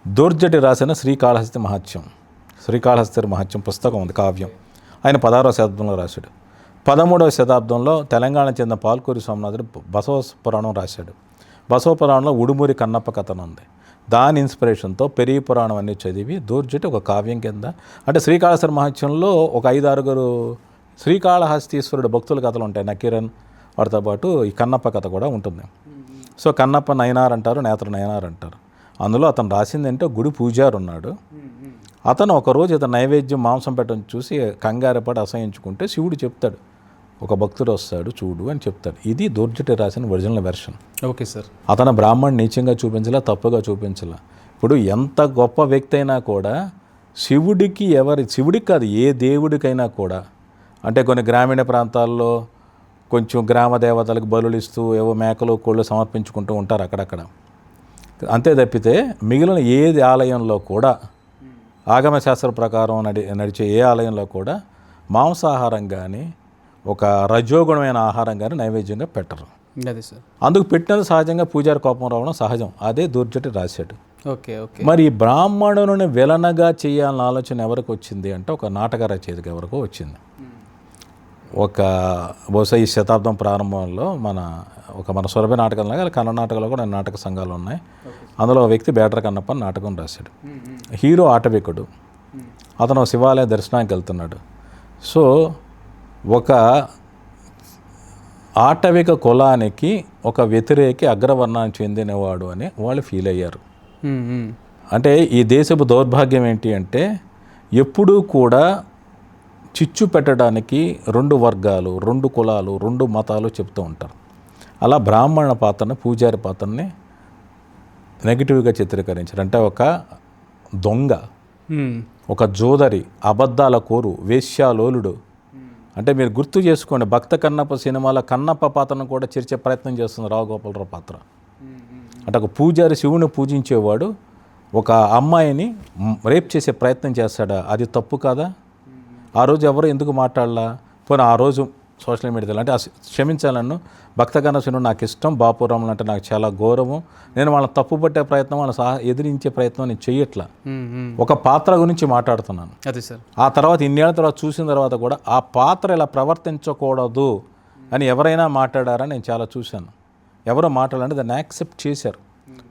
దూర్జటి రాసిన శ్రీకాళహస్తి మహత్యం పుస్తకం ఉంది, కావ్యం. ఆయన 16వ శతాబ్దంలో రాశాడు. 13వ శతాబ్దంలో తెలంగాణ చెందిన పాల్కూరి సోమనాథుడు బసవ పురాణం రాశాడు. బసవ పురాణంలో ఉడుమూరి కన్నప్ప కథనం ఉంది. దాని ఇన్స్పిరేషన్తో పెరిగి పురాణం అన్నీ చదివి దూర్జటి ఒక కావ్యం కింద, అంటే శ్రీకాళహస్తి మహత్యంలో ఒక 5-6 శ్రీకాళహస్తీశ్వరుడు భక్తుల కథలు ఉంటాయి. నకీరన్ వాటితో పాటు ఈ కన్నప్ప కథ కూడా ఉంటుంది. సో కన్నప్ప నయనార్ అంటారు, నేత్ర నయనార్ అంటారు. అందులో అతను రాసిందంటే గుడి పూజారి ఉన్నాడు. అతను ఒకరోజు ఇతను నైవేద్యం మాంసం పెట్టడం చూసి కంగారపడి అసహించుకుంటే శివుడు చెప్తాడు, ఒక భక్తుడు వస్తాడు చూడు అని చెప్తాడు. ఇది దూర్జటి రాసిన ఒరిజినల్ వెర్షన్. Okay sir. అతను బ్రాహ్మణ్ నీచంగా చూపించలా, తప్పుగా చూపించలా. ఇప్పుడు ఎంత గొప్ప వ్యక్తి అయినా కూడా శివుడికి కాదు, ఏ దేవుడికైనా కూడా, అంటే కొన్ని గ్రామీణ ప్రాంతాల్లో కొంచెం గ్రామ దేవతలకు బలులు ఇస్తూ ఏవో మేకలు కోళ్ళు సమర్పించుకుంటూ ఉంటారు అక్కడక్కడ. అంతే తప్పితే మిగిలిన ఏది ఆలయంలో కూడా, ఆగమ శాస్త్ర ప్రకారం నడిచే ఏ ఆలయంలో కూడా మాంసాహారం కానీ ఒక రజోగుణమైన ఆహారం కానీ నైవేద్యంగా పెట్టరు. అదే సార్. అందుకు పెట్టినది సహజంగా పూజారి కోపం రావడం సహజం. అదే దూర్జటి రాశాడు. Okay okay. మరి ఈ బ్రాహ్మణుని విలనగా చేయాలన్న ఆలోచన ఎవరికి వచ్చింది అంటే ఒక నాటక రచయితకి ఎవరికో వచ్చింది. ఒక బహుశా ఈ శతాబ్దం ప్రారంభంలో మన సురభి నాటకంలాగా కన్నడ నాటకంలో కూడా నాటక సంఘాలు ఉన్నాయి. అందులో ఒక వ్యక్తి బేటర కన్నప్ప అని నాటకం రాశాడు. హీరో ఆటవికుడు, అతను శివాలయ దర్శనానికి వెళ్తున్నాడు. సో ఒక ఆటవిక కులానికి ఒక వ్యతిరేకి అగ్రవర్ణానికి చెందినవాడు అని వాళ్ళు ఫీల్ అయ్యారు. అంటే ఈ దేశపు దౌర్భాగ్యం ఏంటి అంటే ఎప్పుడూ కూడా చిచ్చు పెట్టడానికి 2 వర్గాలు, 2 కులాలు, 2 మతాలు చెప్తూ ఉంటారు. అలా బ్రాహ్మణ పాత్రని, పూజారి పాత్రని నెగిటివ్గా చిత్రీకరించారు. అంటే ఒక దొంగ, ఒక జోదరి, అబద్ధాల కోరు, వేశ్యాలోలుడు. అంటే మీరు గుర్తు చేసుకోండి, భక్త కన్నప్ప సినిమాలో కన్నప్ప పాత్రను కూడా చేర్చే ప్రయత్నం చేస్తుంది రావు గోపాలరావు పాత్ర. అంటే ఒక పూజారి శివుని పూజించేవాడు ఒక అమ్మాయిని రేప్ చేసే ప్రయత్నం చేస్తాడా? అది తప్పు కాదా? ఆ రోజు ఎవరు ఎందుకు మాట్లాడలా? పోనీ ఆ రోజు సోషల్ మీడియాలో అంటే క్షమించాలను, భక్తగణ శివుడు నాకు ఇష్టం, బాపురాములు అంటే నాకు చాలా గౌరవం, నేను వాళ్ళని తప్పుపట్టే ప్రయత్నం, వాళ్ళని ఎదిరించే ప్రయత్నం నేను చెయ్యట్లా. ఒక పాత్ర గురించి మాట్లాడుతున్నాను. అదే సార్. ఆ తర్వాత ఇన్నేళ్ల తర్వాత చూసిన తర్వాత కూడా ఆ పాత్ర ఇలా ప్రవర్తించకూడదు అని ఎవరైనా మాట్లాడారా? నేను చాలా చూశాను. ఎవరో మాట్లాడాలంటే దాన్ని యాక్సెప్ట్ చేశారు.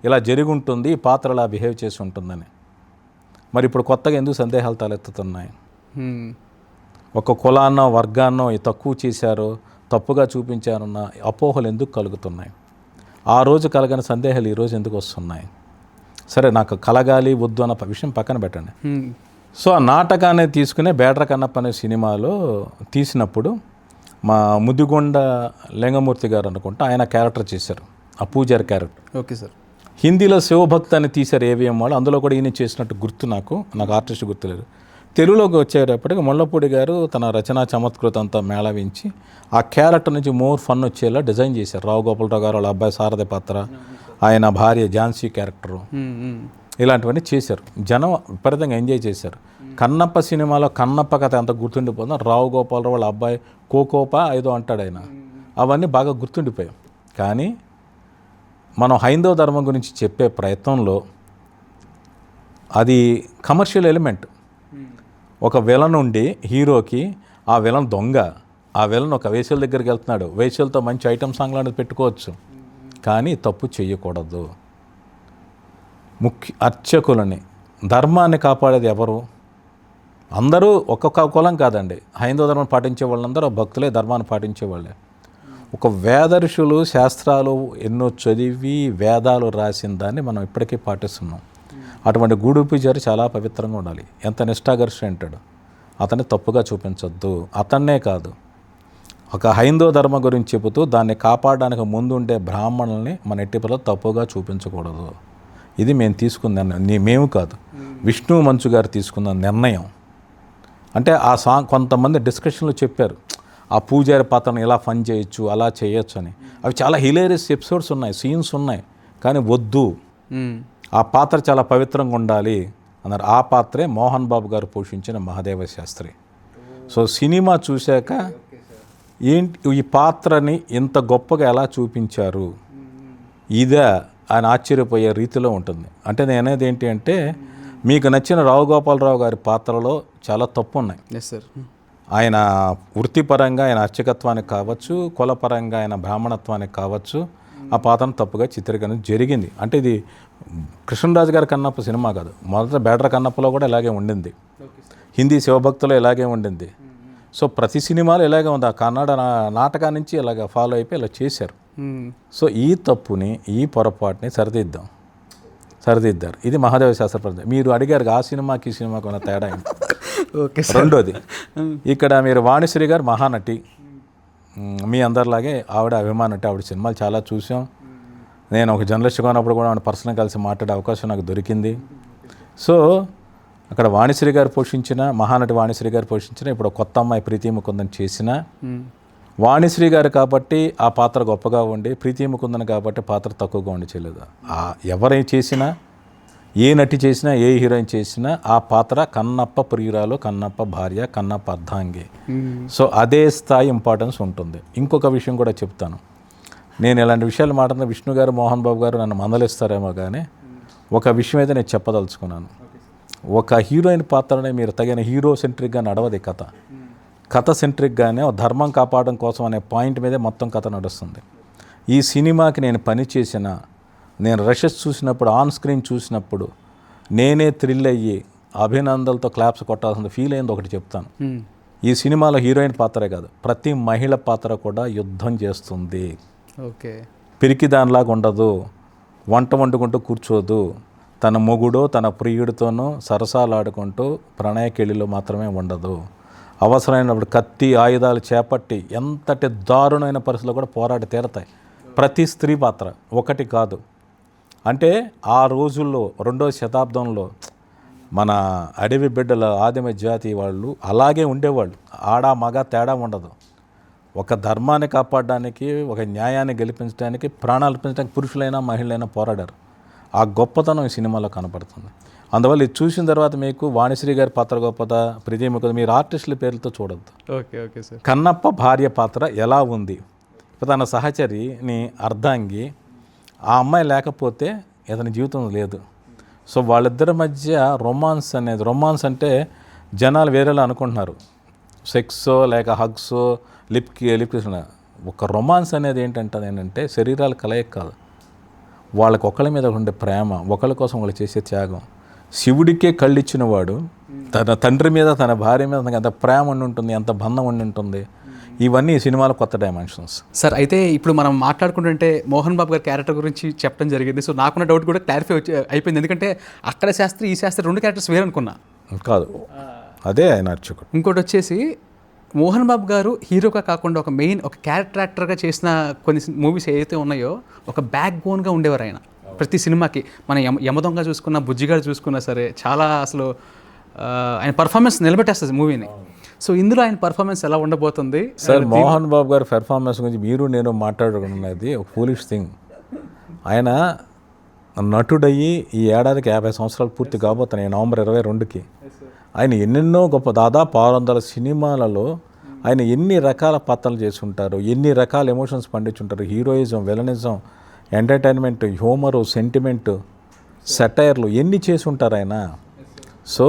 ఇలా జరిగి ఉంటుంది, ఈ పాత్ర ఇలా బిహేవ్ చేసి ఉంటుందని. మరి ఇప్పుడు కొత్తగా ఎందుకు సందేహాలు తలెత్తుతున్నాయి? ఒక కులాన్నో వర్గాన్నో తక్కువ చేశారో, తప్పుగా చూపించారన్న అపోహలు ఎందుకు కలుగుతున్నాయి? ఆ రోజు కలగని సందేహాలు ఈరోజు ఎందుకు వస్తున్నాయి? సరే, నాకు కలగాలి వద్దు అన్న విషయం పక్కన పెట్టండి. సో ఆ నాటకాన్ని తీసుకునే బేటర కన్నప్ప అనే సినిమాలో తీసినప్పుడు మా ముదిగొండ లింగమూర్తి గారు అనుకుంటా ఆయన క్యారెక్టర్ చేశారు, ఆ పూజారి క్యారెక్టర్. Okay sir. హిందీలో శివభక్తి అని తీశారు ఏవిఎం వాళ్ళు, అందులో కూడా ఈయన చేసినట్టు గుర్తు, నాకు ఆర్టిస్ట్ గుర్తులేదు. తెలుగులోకి వచ్చేటప్పటికి ముళ్ళపూడి గారు తన రచనా చమత్కృత అంతా మేళవించి ఆ క్యారెక్టర్ నుంచి మోర్ ఫన్ వచ్చేలా డిజైన్ చేశారు. రావు గోపాలరావు గారు వాళ్ళ అబ్బాయి సారథి పాత్ర, ఆయన భార్య ఝాన్సీ క్యారెక్టరు, ఇలాంటివన్నీ చేశారు. జనం విపరీతంగా ఎంజాయ్ చేశారు. కన్నప్ప సినిమాలో కన్నప్ప కథ ఎంత గుర్తుండిపోతుందో రావు గోపాలరావు వాళ్ళ అబ్బాయి కోకోపా ఏదో అంటాడు ఆయన, అవన్నీ బాగా గుర్తుండిపోయాయి. కానీ మనం హైందవ ధర్మం గురించి చెప్పే ప్రయత్నంలో అది కమర్షియల్ ఎలిమెంట్. ఒక విలన్ ఉండి హీరోకి ఆ విలన్ దొంగ, ఆ విలన్ ఒక వేశ్యల దగ్గరికి వెళ్తున్నాడు, వేశ్యలతో మంచి ఐటమ్ సాంగ్ లాంటిది పెట్టుకోవచ్చు, కానీ తప్పు చేయకూడదు. అర్చకులని, ధర్మాన్ని కాపాడేది ఎవరు? అందరూ ఒక్కొక్క కులం కాదండి. హైందవ ధర్మం పాటించే వాళ్ళందరూ భక్తులే, ధర్మాన్ని పాటించేవాళ్ళే. ఒక వేద ఋషులు శాస్త్రాలు ఎన్నో చదివి వేదాలు రాసిన దాన్ని మనం ఇప్పటికీ పాటిస్తున్నాం. అటువంటి గూడు పూజారి చాలా పవిత్రంగా ఉండాలి. ఎంత నిష్ఠాగర్షి అంటాడు, అతన్ని తప్పుగా చూపించొద్దు. అతన్నే కాదు, ఒక హైందవ ధర్మం గురించి చెబుతూ దాన్ని కాపాడడానికి ముందుండే బ్రాహ్మణుల్ని మన ఎట్టి పిల్లలు తప్పుగా చూపించకూడదు. ఇది మేము తీసుకున్న మేము కాదు, విష్ణు మంచు గారు తీసుకున్న నిర్ణయం. అంటే ఆ సాంగ్ కొంతమంది డిస్కషన్లో చెప్పారు, ఆ పూజారి పాత్రను ఇలా ఫన్ చేయొచ్చు, అలా చేయొచ్చు అని. అవి చాలా హిలేరియస్ ఎపిసోడ్స్ ఉన్నాయి, సీన్స్ ఉన్నాయి. కానీ వద్దు, ఆ పాత్ర చాలా పవిత్రంగా ఉండాలి అన్నారు. ఆ పాత్రే మోహన్ బాబు గారు పోషించిన మహాదేవ శాస్త్రి. సో సినిమా చూశాక ఏంటి ఈ పాత్రని ఇంత గొప్పగా ఎలా చూపించారు, ఇదే ఆయన ఆశ్చర్యపోయే రీతిలో ఉంటుంది. అంటే నేను అనేది ఏంటి అంటే, మీకు నచ్చిన రావు గోపాలరావు గారి పాత్రలో చాలా తప్పు ఉన్నాయి. Yes sir. ఆయన వృత్తిపరంగా ఆయన అర్చకత్వానికి కావచ్చు, కులపరంగా ఆయన బ్రాహ్మణత్వానికి కావచ్చు, ఆ పాత్రను తప్పుగా చిత్రీకరణ జరిగింది. అంటే ఇది కృష్ణరాజు గారి కన్నప్ప సినిమా కాదు, మొదట బేడ్ర కన్నప్పలో కూడా ఇలాగే ఉండింది, హిందీ శివభక్తులో ఇలాగే ఉండింది. సో ప్రతి సినిమాలో ఇలాగే ఉంది. ఆ కన్నడ నాటకా నుంచి ఇలాగ ఫాలో అయిపోయి ఇలా చేశారు. సో ఈ తప్పుని, ఈ పొరపాటుని సరిదిద్దారు. ఇది మహాదేవ శాస్త్ర పద్ధతి. మీరు అడిగారు ఆ సినిమాకి ఈ సినిమాకి ఉన్న తేడా ఏంటి. ఓకే. రెండోది, ఇక్కడ మీరు వాణిశ్రీ గారు మహానటి, మీ అందరిలాగే ఆవిడ అభిమానటి. ఆవిడ సినిమాలు చాలా చూసాం. నేను ఒక జర్నలిస్ట్గా ఉన్నప్పుడు కూడా ఆవిడ పర్సనల్ కలిసి మాట్లాడే అవకాశం నాకు దొరికింది. సో అక్కడ వాణిశ్రీ గారు పోషించిన, మహానటి వాణిశ్రీ గారు పోషించిన, ఇప్పుడు కొత్త అమ్మాయి ప్రీతి ముకుందన్ చేసిన, వాణిశ్రీ గారు కాబట్టి ఆ పాత్ర గొప్పగా ఉండి, ప్రీతి ముకుందన్ కాబట్టి పాత్ర తక్కువగా ఉండి చేయలేదు. ఎవరైనా చేసినా, ఏ నటి చేసినా, ఏ హీరోయిన్ చేసినా ఆ పాత్ర కన్నప్ప ప్రియురాలు, కన్నప్ప భార్య, కన్నప్ప అర్ధాంగి. సో అదే స్థాయి ఇంపార్టెన్స్ ఉంటుంది. ఇంకొక విషయం కూడా చెప్తాను. నేను ఇలాంటి విషయాలు మాట్లాడిన విష్ణు గారు, మోహన్ బాబు గారు నన్ను మందలిస్తారేమో కానీ ఒక విషయం అయితే నేను చెప్పదలుచుకున్నాను. ఒక హీరోయిన్ పాత్రని మీరు తగిన హీరో సెంట్రిక్గా నడవది కథ. కథ సెంట్రిక్గానే ధర్మం కాపాడడం కోసం అనే పాయింట్ మీదే మొత్తం కథ నడుస్తుంది. ఈ సినిమాకి నేను పని చేసిన, నేను రషెస్ చూసినప్పుడు, ఆన్ స్క్రీన్ చూసినప్పుడు నేనే థ్రిల్ అయ్యి అభినందనలతో క్లాప్స్ కొట్టాల్సిన ఫీల్ అయింది ఒకటి చెప్తాను. ఈ సినిమాలో హీరోయిన్ పాత్రే కాదు, ప్రతి మహిళ పాత్ర కూడా యుద్ధం చేస్తుంది. ఓకే. పిరికి దానిలాగా ఉండదు, వంట వండుకుంటూ కూర్చోదు, తన మొగుడో తన ప్రియుడితోనూ సరసాలాడుకుంటూ ప్రణయకెళ్ళిలో మాత్రమే ఉండదు. అవసరమైనప్పుడు కత్తి, ఆయుధాలు చేపట్టి ఎంతటి దారుణమైన పరిస్థితుల్లో కూడా పోరాడి తీరతాయి. ప్రతి స్త్రీ పాత్ర ఒకటి కాదు. అంటే ఆ రోజుల్లో 2వ శతాబ్దంలో మన అడవి బిడ్డల ఆదిమ జాతి వాళ్ళు అలాగే ఉండేవాళ్ళు. ఆడ మగ తేడా ఉండదు. ఒక ధర్మాన్ని కాపాడడానికి, ఒక న్యాయాన్ని గెలిపించడానికి, ప్రాణాలు అర్పించడానికి పురుషులైనా మహిళలైనా పోరాడారు. ఆ గొప్పతనం ఈ సినిమాలో కనపడుతుంది. అందువల్ల ఇది చూసిన తర్వాత మీకు వాణిశ్రీ గారి పాత్ర గొప్పదా, ప్రీతి ముకుందన్, మీరు ఆర్టిస్టుల పేర్లతో చూడొద్దు. ఓకే. Okay sir. కన్నప్ప భార్య పాత్ర ఎలా ఉంది, తన సహచరిని అర్ధాంగి, ఆ అమ్మాయి లేకపోతే ఇతని జీవితం లేదు. సో వాళ్ళిద్దరి మధ్య రొమాన్స్ అంటే జనాలు వేరేలా అనుకుంటున్నారు, సెక్సో లేక హగ్సో, లిప్ ఒక రొమాన్స్ అనేది ఏంటంటే శరీరాల కలయిక కాదు, వాళ్ళకి ఒకళ్ళ మీద ఉండే ప్రేమ, ఒకళ్ళ కోసం వాళ్ళు చేసే త్యాగం. శివుడికే కళ్ళు ఇచ్చిన వాడు తన తండ్రి మీద, తన భార్య మీద ఎంత ప్రేమ ఉండి ఉంటుంది, ఎంత బంధం ఉండి ఉంటుంది. ఇవన్నీ ఈ సినిమాలో కొత్త డైమెన్షన్స్. సార్, అయితే ఇప్పుడు మనం మాట్లాడుకుంటుంటే మోహన్ బాబు గారి క్యారెక్టర్ గురించి చెప్పడం జరిగింది. సో నాకున్న డౌట్ కూడా క్లారిఫై అయిపోయింది. ఎందుకంటే అక్కడ శాస్త్రి, ఈ శాస్త్రి 2 క్యారెక్టర్స్ వేరనుకున్నా. కాదు, అదే ఆయన అర్చకుడు. ఇంకోటి వచ్చేసి మోహన్ బాబు గారు హీరోగా కాకుండా ఒక క్యారెక్టర్ యాక్టర్గా చేసిన కొన్ని మూవీస్ ఏవైతే ఉన్నాయో ఒక బ్యాక్ బోన్గా ఉండేవారు ఆయన ప్రతి సినిమాకి. మన యమదొంగ చూసుకున్నా, బుజ్జిగాడు చూసుకున్నా సరే, చాలా అసలు ఆయన పర్ఫార్మెన్స్ నిలబెట్టేస్తుంది మూవీని. సో ఇందులో ఆయన పర్ఫార్మెన్స్ ఎలా ఉండబోతుంది సార్? మోహన్ బాబు గారి పెర్ఫార్మెన్స్ గురించి మీరు నేను మాట్లాడుకున్నది ఒక ఫూలిష్ థింగ్. ఆయన నటుడయ్యి ఈ ఏడాదికి 50 సంవత్సరాలు పూర్తి కాబోతున్నాయి నవంబర్ 22కి. ఆయన ఎన్నెన్నో గొప్ప దాదాపు 600 సినిమాలలో ఆయన ఎన్ని రకాల పాత్రలు చేసి ఉంటారు, ఎన్ని రకాల ఎమోషన్స్ పండించుంటారు. Heroism, villainism, entertainment, humour, sentiment, సెటైర్లు ఎన్ని చేసి ఉంటారు ఆయన. సో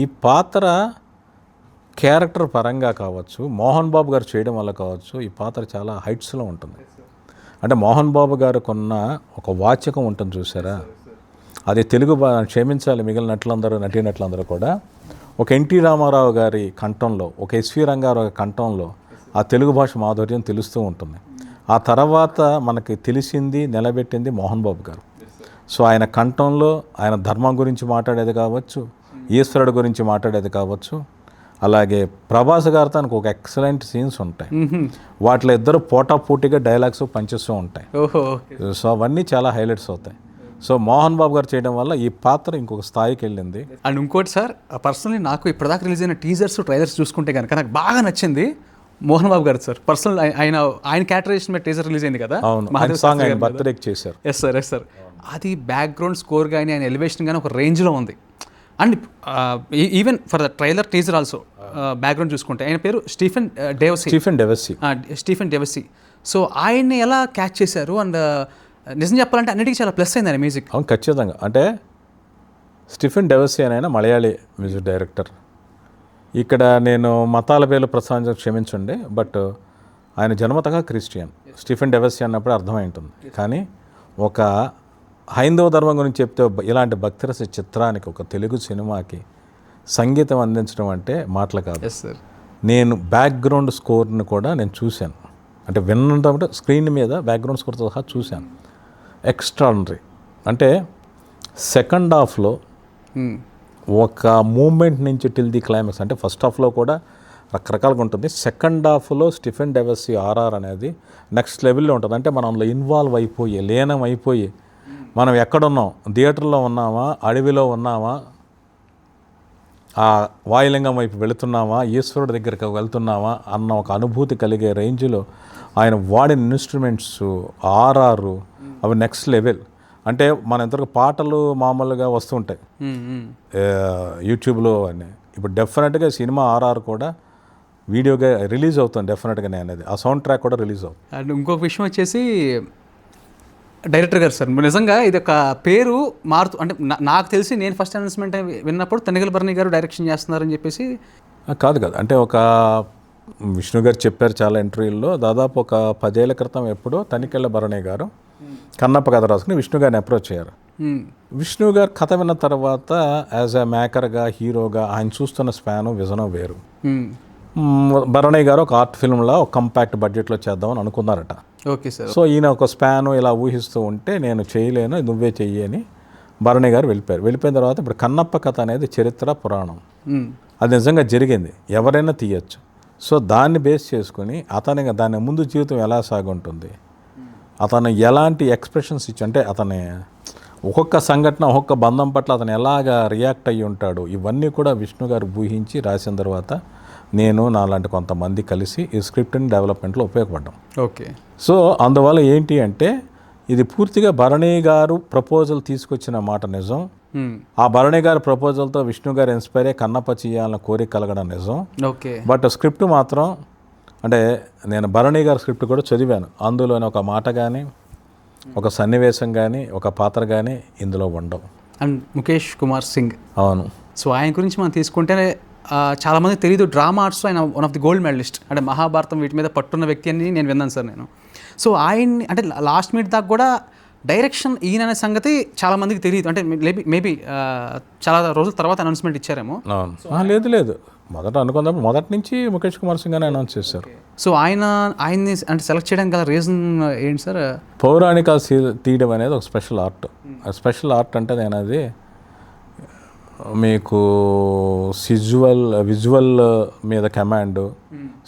ఈ పాత్ర క్యారెక్టర్ పరంగా కావచ్చు, మోహన్ బాబు గారు చేయడం వల్ల కావచ్చు, ఈ పాత్ర చాలా హైట్స్లో ఉంటుంది. అంటే మోహన్ బాబు గారికి ఉన్న ఒక వాచకం ఉంటుంది చూసారా, అది తెలుగు క్షమించాలి మిగిలిన నటీనటులందరూ కూడా. ఒక ఎన్టీ రామారావు గారి కంఠంలో, ఒక ఎస్వి రంగారావు కంఠంలో ఆ తెలుగు భాష మాధుర్యం తెలుస్తూ ఉంటుంది. ఆ తర్వాత మనకి తెలిసింది, నిలబెట్టింది మోహన్ బాబు గారు. సో ఆయన కంఠంలో ఆయన ధర్మం గురించి మాట్లాడేది కావచ్చు, ఈశ్వరుడు గురించి మాట్లాడేది కావచ్చు, అలాగే ప్రభాస్ గారితో తనకు ఒక ఎక్సలెంట్ సీన్స్ ఉంటాయి. వాటిలో ఇద్దరు పోటాపోటీగా డైలాగ్స్ పనిచేస్తూ ఉంటాయి. సో అవన్నీ చాలా హైలైట్స్ అవుతాయి. సో మోహన్ బాబు గారు చేయడం వల్ల ఈ పాత్ర ఇంకొక స్థాయికి వెళ్ళింది. అండ్ ఇంకోటి సార్, పర్సనలీ నాకు ఇప్పటిదాకా రిలీజ్ అయిన టీజర్స్, ట్రైలర్స్ చూసుకుంటే కనుక నాకు బాగా నచ్చింది మోహన్ బాబు గారు సార్. పర్సనల్ ఆయన క్యారెక్టరైజేషన్ మీద టీజర్ రిలీజ్ అయింది కదా, సాంగ్ ఆయన బర్త్డేకి చేశారు. Yes sir. అది బ్యాక్గ్రౌండ్ స్కోర్ కానీ ఆయన ఎలివేషన్ కానీ ఒక రేంజ్లో ఉంది. And even for the trailer, teaser also background చూసుకుంటే ఆయన పేరు స్టీఫెన్ డెవెస్సీ. సో ఆయన్ని ఎలా క్యాచ్ చేశారు? అండ్ నిజం చెప్పాలంటే అన్నిటికీ చాలా ప్లస్ అయింది ఆయన మ్యూజిక్. అవును, ఖచ్చితంగా. అంటే స్టీఫెన్ డెవెస్సీ అని ఆయన మలయాళీ మ్యూజిక్ డైరెక్టర్. ఇక్కడ నేను మతాల పేర్లు ప్రస్తావించడం క్షమించండి, బట్ ఆయన జన్మతగా క్రిస్టియన్. స్టీఫెన్ డెవెస్సీ అన్నప్పుడు అర్థమై ఉంటుంది. కానీ ఒక హైందవ ధర్మం గురించి చెప్తే ఇలాంటి భక్తిరస చిత్రానికి, ఒక తెలుగు సినిమాకి సంగీతం అందించడం అంటే మాటలు కాదు. Yes sir. నేను బ్యాక్గ్రౌండ్ స్కోర్ని కూడా నేను చూశాను. అంటే విన్నటంటే స్క్రీన్ మీద బ్యాక్గ్రౌండ్ స్కోర్తో సహా చూశాను. ఎక్స్ట్రాడినరీ. అంటే సెకండ్ హాఫ్లో ఒక మూమెంట్ నుంచి టిల్ ది క్లైమాక్స్, అంటే ఫస్ట్ హాఫ్లో కూడా రకరకాలుగా ఉంటుంది. సెకండ్ హాఫ్లో స్టీఫెన్ డెవెస్సీ ఆర్ఆర్ అనేది నెక్స్ట్ లెవెల్లో ఉంటుంది. అంటే మనం అందులో ఇన్వాల్వ్ అయిపోయి, లీనం అయిపోయి, మనం ఎక్కడున్నాం, థియేటర్లో ఉన్నామా, అడవిలో ఉన్నామా, ఆ వాయులింగం వైపు వెళుతున్నామా, ఈశ్వరుడి దగ్గరికి వెళ్తున్నామా అన్న ఒక అనుభూతి కలిగే రేంజ్లో ఆయన వాడిన ఇన్స్ట్రుమెంట్స్, ఆర్ఆర్, అవి నెక్స్ట్ లెవెల్. అంటే మన ఇంతవరకు పాటలు మామూలుగా వస్తుంటాయి యూట్యూబ్లో అని. ఇప్పుడు డెఫినెట్గా సినిమా ఆర్ఆర్ కూడా వీడియోగా రిలీజ్ అవుతుంది డెఫినెట్గానే అనేది. ఆ సౌండ్ ట్రాక్ కూడా రిలీజ్ అవుతుంది. అండ్ ఇంకొక విషయం వచ్చేసి డైరెక్టర్ గారు సార్, నిజంగా ఇది ఒక పేరు మారుతూ, అంటే నాకు తెలిసి నేను ఫస్ట్ అనౌన్స్మెంట్ విన్నప్పుడు తనిగల భరణి గారు డైరెక్షన్ చేస్తున్నారని చెప్పేసి. కాదు అంటే ఒక విష్ణు గారు చెప్పారు చాలా ఇంటర్వ్యూల్లో. దాదాపు ఒక 10 ఏళ్ల క్రితం ఎప్పుడో తనికెళ్ళ భరణి గారు కన్నప్ప కథ రాసుకుని విష్ణు గారిని అప్రోచ్ అయ్యారు. విష్ణు గారు కథ విన్న తర్వాత యాజ్ ఎ మేకర్గా, హీరోగా ఆయన చూస్తున్న స్పాను, విజనం వేరు. భరణి గారు ఒక ఆర్ట్ ఫిల్మ్లా ఒక కంపాక్ట్ బడ్జెట్లో చేద్దామని అనుకున్నారట. Okay sir. సో ఈయన ఒక స్పాను ఇలా ఊహిస్తూ ఉంటే, నేను చేయలేను, నువ్వే చెయ్యి అని భరణి గారు వెళ్ళిపోయారు. వెళ్ళిపోయిన తర్వాత ఇప్పుడు కన్నప్ప కథ అనేది చరిత్ర పురాణం, అది నిజంగా జరిగింది, ఎవరైనా తీయచ్చు. సో దాన్ని బేస్ చేసుకుని అతని దాని ముందు జీవితం ఎలా సాగుంటుంది, అతను ఎలాంటి ఎక్స్ప్రెషన్స్ ఇచ్చి, అంటే అతని ఒక్కొక్క సంఘటన, ఒక్కొక్క బంధం పట్ల అతను ఎలాగా రియాక్ట్ అయ్యి ఉంటాడు, ఇవన్నీ కూడా విష్ణు గారు ఊహించి రాసిన తర్వాత నేను నాలాంటి కొంతమంది కలిసి ఈ స్క్రిప్ట్ని డెవలప్మెంట్లో ఉపయోగపడ్డాం. ఓకే. సో అందువల్ల ఏంటి అంటే ఇది పూర్తిగా భరణి గారు ప్రపోజల్ తీసుకొచ్చిన మాట నిజం. ఆ భరణి గారి ప్రపోజల్తో విష్ణు గారు ఇన్స్పైర్ అయ్యి కన్నప్ప చేయాలన్న కోరిక కలగడం నిజం. ఓకే. బట్ స్క్రిప్ట్ మాత్రం, అంటే నేను భరణి గారి స్క్రిప్ట్ కూడా చదివాను, అందులోని ఒక మాట కానీ, ఒక సన్నివేశం కానీ, ఒక పాత్ర కానీ ఇందులో ఉండవు. అండ్ ముఖేష్ కుమార్ సింగ్. అవును. సో ఆయన గురించి మనం తీసుకుంటే చాలామంది తెలియదు, డ్రామా ఆర్ట్స్లో ఆయన one of the gold medallist, అంటే మహాభారతం వీటి మీద పట్టున్న వ్యక్తి అని నేను విన్నాను సార్ నేను. సో ఆయన్ని అంటే లాస్ట్ మినిట్ దాకా కూడా డైరెక్షన్ ఈయన అనే సంగతి చాలామందికి తెలియదు. అంటే మేబీ చాలా రోజుల తర్వాత అనౌన్స్మెంట్ ఇచ్చారేమో. లేదు మొదట అనుకున్నప్పుడు మొదటి నుంచి ముఖేష్ కుమార్ సింగ్ అని అనౌన్స్ చేశారు. సో ఆయన్ని అంటే సెలెక్ట్ చేయడానికి గల రీజన్ ఏంటి సార్? పౌరాణికాలు తీయడం అనేది ఒక స్పెషల్ ఆర్ట్. స్పెషల్ ఆర్ట్ అంటే నేను అది మీకు విజువల్ మీద కమాండ్,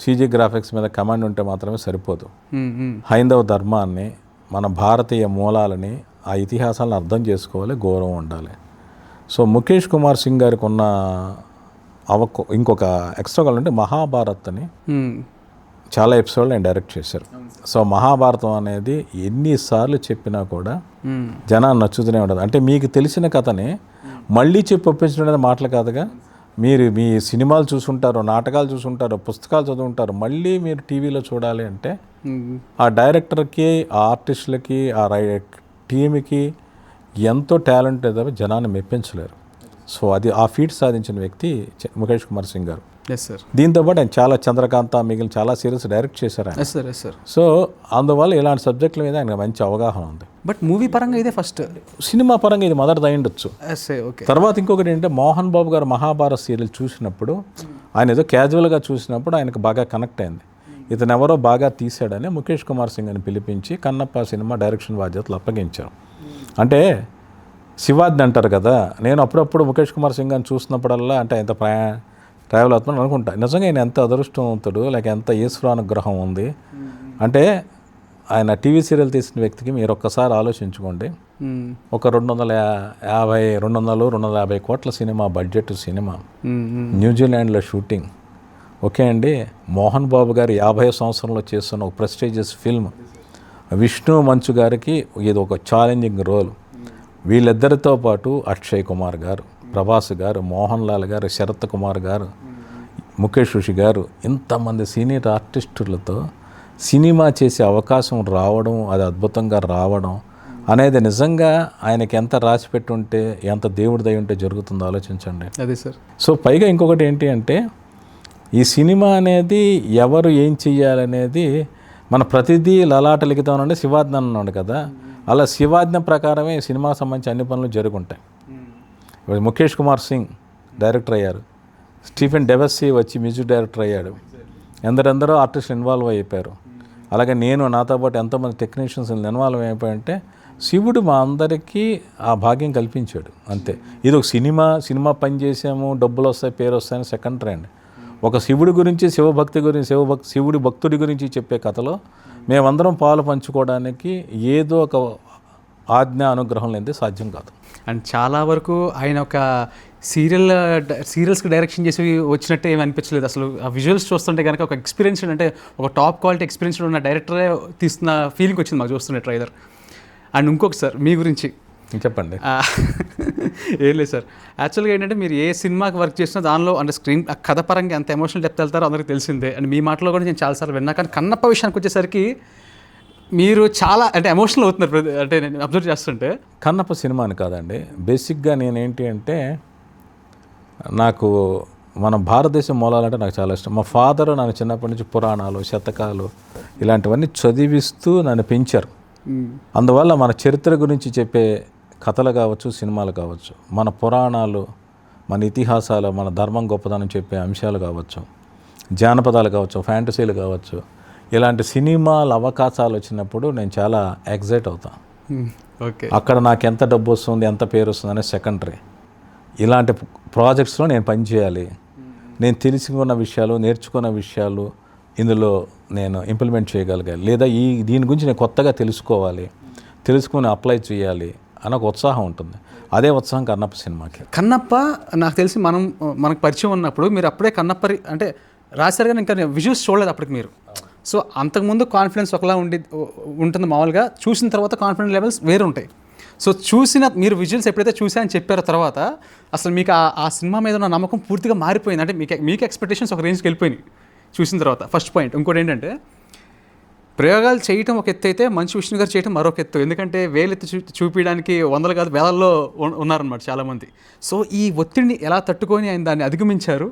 సీజీ గ్రాఫిక్స్ మీద కమాండ్ ఉంటే మాత్రమే సరిపోదు. హైందవ ధర్మాన్ని, మన భారతీయ మూలాలని, ఆ ఇతిహాసాలను అర్థం చేసుకోవాలి, గౌరవం ఉండాలి. సో ముఖేష్ కుమార్ సింగ్ గారికి ఉన్న ఇంకొక ఎక్స్ట్రా అంటే మహాభారత్ని చాలా ఎపిసోడ్లు ఆయన డైరెక్ట్ చేశారు. సో మహాభారతం అనేది ఎన్నిసార్లు చెప్పినా కూడా జనాన్ని నచ్చుతూనే ఉండదు. అంటే మీకు తెలిసిన కథని మళ్ళీ చెప్పి ఒప్పించడం అనేది మాటలు కాదుగా. మీరు మీ సినిమాలు చూసుంటారు, నాటకాలు చూసుంటారు, పుస్తకాలు చదువుంటారు, మళ్ళీ మీరు టీవీలో చూడాలి అంటే ఆ డైరెక్టర్కి, ఆ ఆర్టిస్టులకి, ఆ టీమ్కి ఎంతో టాలెంట్ ఏదో జనాన్ని మెప్పించలేరు. సో అది ఆ ఫీట్ సాధించిన వ్యక్తి ముఖేష్ కుమార్ సింగ్ గారు. దీంతోపాటు ఆయన చాలా చంద్రకాంత, మిగిలిన చాలా సిరీస్ డైరెక్ట్ చేశారు ఆయన. సో అందువల్ల ఇలాంటి సబ్జెక్టుల మీద ఆయన మంచి అవగాహన ఉంది. బట్ మూవీ పరంగా ఇదే ఫస్ట్, సినిమా పరంగా ఇది మొదటిది అయ్యుండొచ్చు. తర్వాత ఇంకొకటి ఏంటంటే మోహన్ బాబు గారు మహాభారత్ సీరియల్ చూసినప్పుడు, ఆయన ఏదో క్యాజువల్గా చూసినప్పుడు ఆయనకు బాగా కనెక్ట్ అయింది. ఇతను ఎవరో బాగా తీశాడని ముఖేష్ కుమార్ సింగ్ అని పిలిపించి కన్నప్ప సినిమా డైరెక్షన్ బాధ్యతలు అప్పగించారు. అంటే శివాజ్ఞ అంటారు కదా, నేను అప్పుడప్పుడు ముఖేష్ కుమార్ సింగ్ అని చూసినప్పుడల్లా అంటే ఎంత ట్రావెల్ అవుతున్నాను అనుకుంటా. నిజంగా ఆయన ఎంత అదృష్టవంతుడు, లేక ఎంత ఈశ్వరానుగ్రహం ఉంది అంటే. ఆయన టీవీ సీరియల్ తీసిన వ్యక్తికి మీరు ఒక్కసారి ఆలోచించుకోండి, ఒక 250 కోట్ల సినిమా బడ్జెట్ సినిమా, న్యూజిలాండ్లో షూటింగ్. ఓకే అండి, మోహన్ బాబు గారు 50 సంవత్సరంలో చేస్తున్న ఒక ప్రెస్టీజియస్ ఫిల్మ్, విష్ణు మంచు గారికి ఇది ఒక ఛాలెంజింగ్ రోల్. వీళ్ళిద్దరితో పాటు అక్షయ్ కుమార్ గారు, ప్రభాస్ గారు, మోహన్ లాల్ గారు, శరత్ కుమార్ గారు, ముఖేష్ ఋషి గారు, ఇంతమంది సీనియర్ ఆర్టిస్టులతో సినిమా చేసే అవకాశం రావడం, అది అద్భుతంగా రావడం అనేది నిజంగా ఆయనకి ఎంత రాసి పెట్టుంటే, ఎంత దేవుడి దయ ఉంటే జరుగుతుందో ఆలోచించండి. అదే సార్. సో పైగా ఇంకొకటి ఏంటి అంటే ఈ సినిమా అనేది ఎవరు ఏం చెయ్యాలనేది మన ప్రతిదీ లలాట లిఖితం అంటే శివాజ్ఞ అన్నాడు కదా, అలా శివాజ్ఞ ప్రకారమే సినిమాకి సంబంధించి అన్ని పనులు జరుగుంటాయి. ఇప్పుడు ముఖేష్ కుమార్ సింగ్ డైరెక్టర్ అయ్యారు, స్టీఫెన్ డెవెస్సీ వచ్చి మ్యూజిక్ డైరెక్టర్ అయ్యాడు, ఎందరెందరో ఆర్టిస్టులు ఇన్వాల్వ్ అయిపోయారు. అలాగే నేను నాతో పాటు ఎంతోమంది టెక్నీషియన్స్ ఇన్వాల్వ్ అయిపోయారంటే శివుడు మా అందరికీ ఆ భాగ్యం కల్పించాడు అంతే. ఇది ఒక సినిమా పని చేసాము, డబ్బులు వస్తాయి, పేరు వస్తాయని సెకండరీ అండి. ఒక శివుడి గురించి, శివభక్తి గురించి, శివుడి భక్తుడి గురించి చెప్పే కథలో మేమందరం పాలు పంచుకోవడానికి ఏదో ఒక ఆజ్ఞ అనుగ్రహం లేనిదే సాధ్యం కాదు. అండ్ చాలా వరకు ఆయన ఒక సీరియల్స్కి డైరెక్షన్ చేసి వచ్చినట్టే ఏమి అనిపించలేదు అసలు. ఆ విజువల్స్ చూస్తుంటే కనుక ఒక ఎక్స్పీరియన్స్ అంటే ఒక టాప్ క్వాలిటీ ఎక్స్పీరియన్స్ ఉన్న డైరెక్టరే తీస్తున్న ఫీలింగ్ వచ్చింది మాకు చూస్తుండే ట్రైలర్. అండ్ ఇంకొక సార్ మీ గురించి చెప్పండి. ఏం లేదు సార్, యాక్చువల్గా ఏంటంటే మీరు ఏ సినిమాకి వర్క్ చేసినా దానిలో అంటే స్క్రీన్ కథ పరంగా ఎంత ఎమోషనల్ డెప్త్ వెళ్తారో అందరికీ తెలిసిందే. అండ్ మీ మాటలో కూడా నేను చాలాసార్లు విన్నా. కానీ కన్నప్ప విషయానికి వచ్చేసరికి మీరు చాలా అంటే ఎమోషనల్ అవుతున్నారు అంటే నేను అబ్జర్వ్ చేస్తుంటే. కన్నప్ప సినిమా అని కాదండి, బేసిక్గా నేనేంటి అంటే నాకు మన భారతదేశం మూలాలంటే నాకు చాలా ఇష్టం. మా ఫాదర్ నన్ను చిన్నప్పటి నుంచి పురాణాలు, శతకాలు ఇలాంటివన్నీ చదివిస్తూ నన్ను పెంచారు. అందువల్ల మన చరిత్ర గురించి చెప్పే కథలు కావచ్చు, సినిమాలు కావచ్చు, మన పురాణాలు, మన ఇతిహాసాలు, మన ధర్మం గొప్పదనం చెప్పే అంశాలు కావచ్చు, జానపదాలు కావచ్చు, ఫ్యాంటసీలు కావచ్చు, ఇలాంటి సినిమాల అవకాశాలు వచ్చినప్పుడు నేను చాలా ఎగ్జైట్ అవుతాను. ఓకే, అక్కడ నాకు ఎంత డబ్బు వస్తుంది, ఎంత పేరు వస్తుంది అనేది సెకండరీ. ఇలాంటి ప్రాజెక్ట్స్లో నేను పనిచేయాలి, నేను తెలుసుకున్న విషయాలు, నేర్చుకున్న విషయాలు ఇందులో నేను ఇంప్లిమెంట్ చేయగలగాలి, లేదా దీని గురించి నేను కొత్తగా తెలుసుకొని అప్లై చేయాలి అని ఒక ఉత్సాహం ఉంటుంది. అదే ఉత్సాహం కన్నప్ప సినిమాకి. కన్నప్ప నాకు తెలిసి మనకు పరిచయం ఉన్నప్పుడు మీరు అప్పుడే కన్నప్ప అంటే రాశారు కానీ ఇంకా విజువల్స్ చూడలేదు అప్పటికి మీరు. సో అంతకుముందు కాన్ఫిడెన్స్ ఒకలా ఉంటుంది మామూలుగా, చూసిన తర్వాత కాన్ఫిడెన్స్ లెవెల్స్ వేరు ఉంటాయి. సో మీరు విజువల్స్ ఎప్పుడైతే చూసారని చెప్పారో తర్వాత అసలు మీకు ఆ సినిమా మీద ఉన్న నమ్మకం పూర్తిగా మారిపోయింది. అంటే మీకు ఎక్స్పెక్టేషన్స్ ఒక రేంజ్కి వెళ్ళిపోయినాయి చూసిన తర్వాత. First point. ఇంకోటి ఏంటంటే ప్రయోగాలు చేయటం ఒక ఎత్తు అయితే మంచు విష్ణు గారు చేయటం మరొక ఎత్తు. ఎందుకంటే వేలెత్తి చూపించడానికి వందలు కాదు వేలల్లో ఉన్నారనమాట చాలామంది. సో ఈ ఒత్తిడిని ఎలా తట్టుకొని ఆయన దాన్ని అధిగమించారు?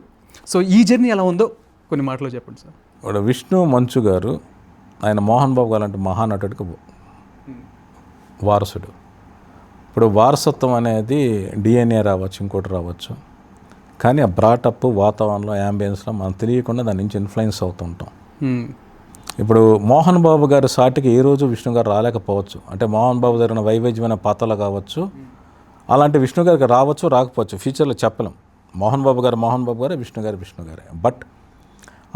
సో ఈ జర్నీ ఎలా ఉందో కొన్ని మాటలు చెప్పండి సార్. ఇప్పుడు విష్ణు మంచు గారు ఆయన మోహన్ బాబు గారు అంటే మహానటుడికి వారసుడు. ఇప్పుడు వారసత్వం అనేది డిఎన్ఏ రావచ్చు, ఇంకోటి రావచ్చు, కానీ ఆ బ్రాటప్ వాతావరణంలో, యాంబియన్స్లో మనం తెలియకుండా దాని నుంచి ఇన్ఫ్లుయెన్స్ అవుతుంటాం. ఇప్పుడు మోహన్ బాబు గారి సాటికి ఏ రోజు విష్ణు గారు రాలేకపోవచ్చు. అంటే మోహన్ బాబు జరిగిన వైవిధ్యమైన పాత్రలు కావచ్చు, అలాంటి విష్ణు గారికి రావచ్చు, రాకపోవచ్చు, ఫ్యూచర్లో చెప్పలేం. మోహన్ బాబు గారు, విష్ణు గారే. బట్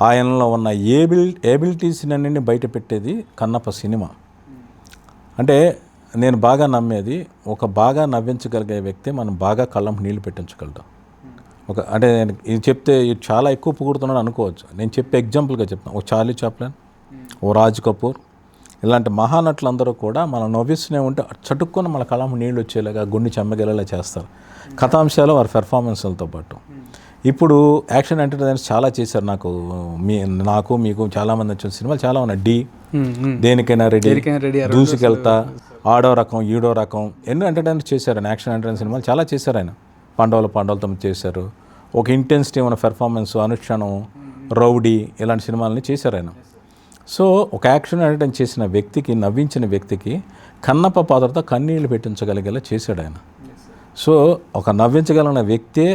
ఆయనలో ఉన్న ఏబిలిటీస్ని బయట పెట్టేది కన్నప్ప సినిమా. అంటే నేను బాగా నమ్మేది, ఒక బాగా నవ్వించగలిగే వ్యక్తి మనం బాగా కళ్ళంపు నీళ్లు పెట్టించగలుగుతాం. అంటే ఇది చెప్తే చాలా ఎక్కువ పొగుడుతున్నాడు అనుకోవచ్చు. నేను చెప్పే ఎగ్జాంపుల్గా చెప్తాను. ఓ చార్లీ చాప్లిన్, ఓ రాజ్ కపూర్, ఇలాంటి మహానటులందరూ కూడా మనం నవ్విస్తూనే ఉంటే చటుక్కుని మన కళ్ళంపు నీళ్ళు వచ్చేలాగా, గుండె చెమ్మగేలా చేస్తారు కథాంశాలు, వారి పెర్ఫార్మెన్స్లతో పాటు. ఇప్పుడు యాక్షన్ ఎంటర్టైనర్స్ చాలా చేశారు. నాకు మీకు చాలామంది వచ్చిన సినిమాలు చాలా ఉన్నాయి. దేనికైనా రెడీ, దూసుకెళ్తా, ఆడో రకం, ఈడో రకం, ఎన్నో ఎంటర్టైనర్ చేశారు. యాక్షన్ ఎంటర్టైనర్ సినిమాలు చాలా చేశారు ఆయన. పాండవులతో చేశారు. ఒక ఇంటెన్సిటీ ఉన్న పెర్ఫార్మెన్స్, అనుక్షణం, రౌడీ ఇలాంటి సినిమాలని చేశారు ఆయన. సో ఒక యాక్షన్ ఎంటర్టైన్ చేసిన వ్యక్తికి, నవ్వించిన వ్యక్తికి కన్నప్ప పాత్రతో కన్నీళ్ళు పెట్టించగలిగేలా చేశాడు ఆయన. సో ఒక నవ్వించగలిగిన వ్యక్తే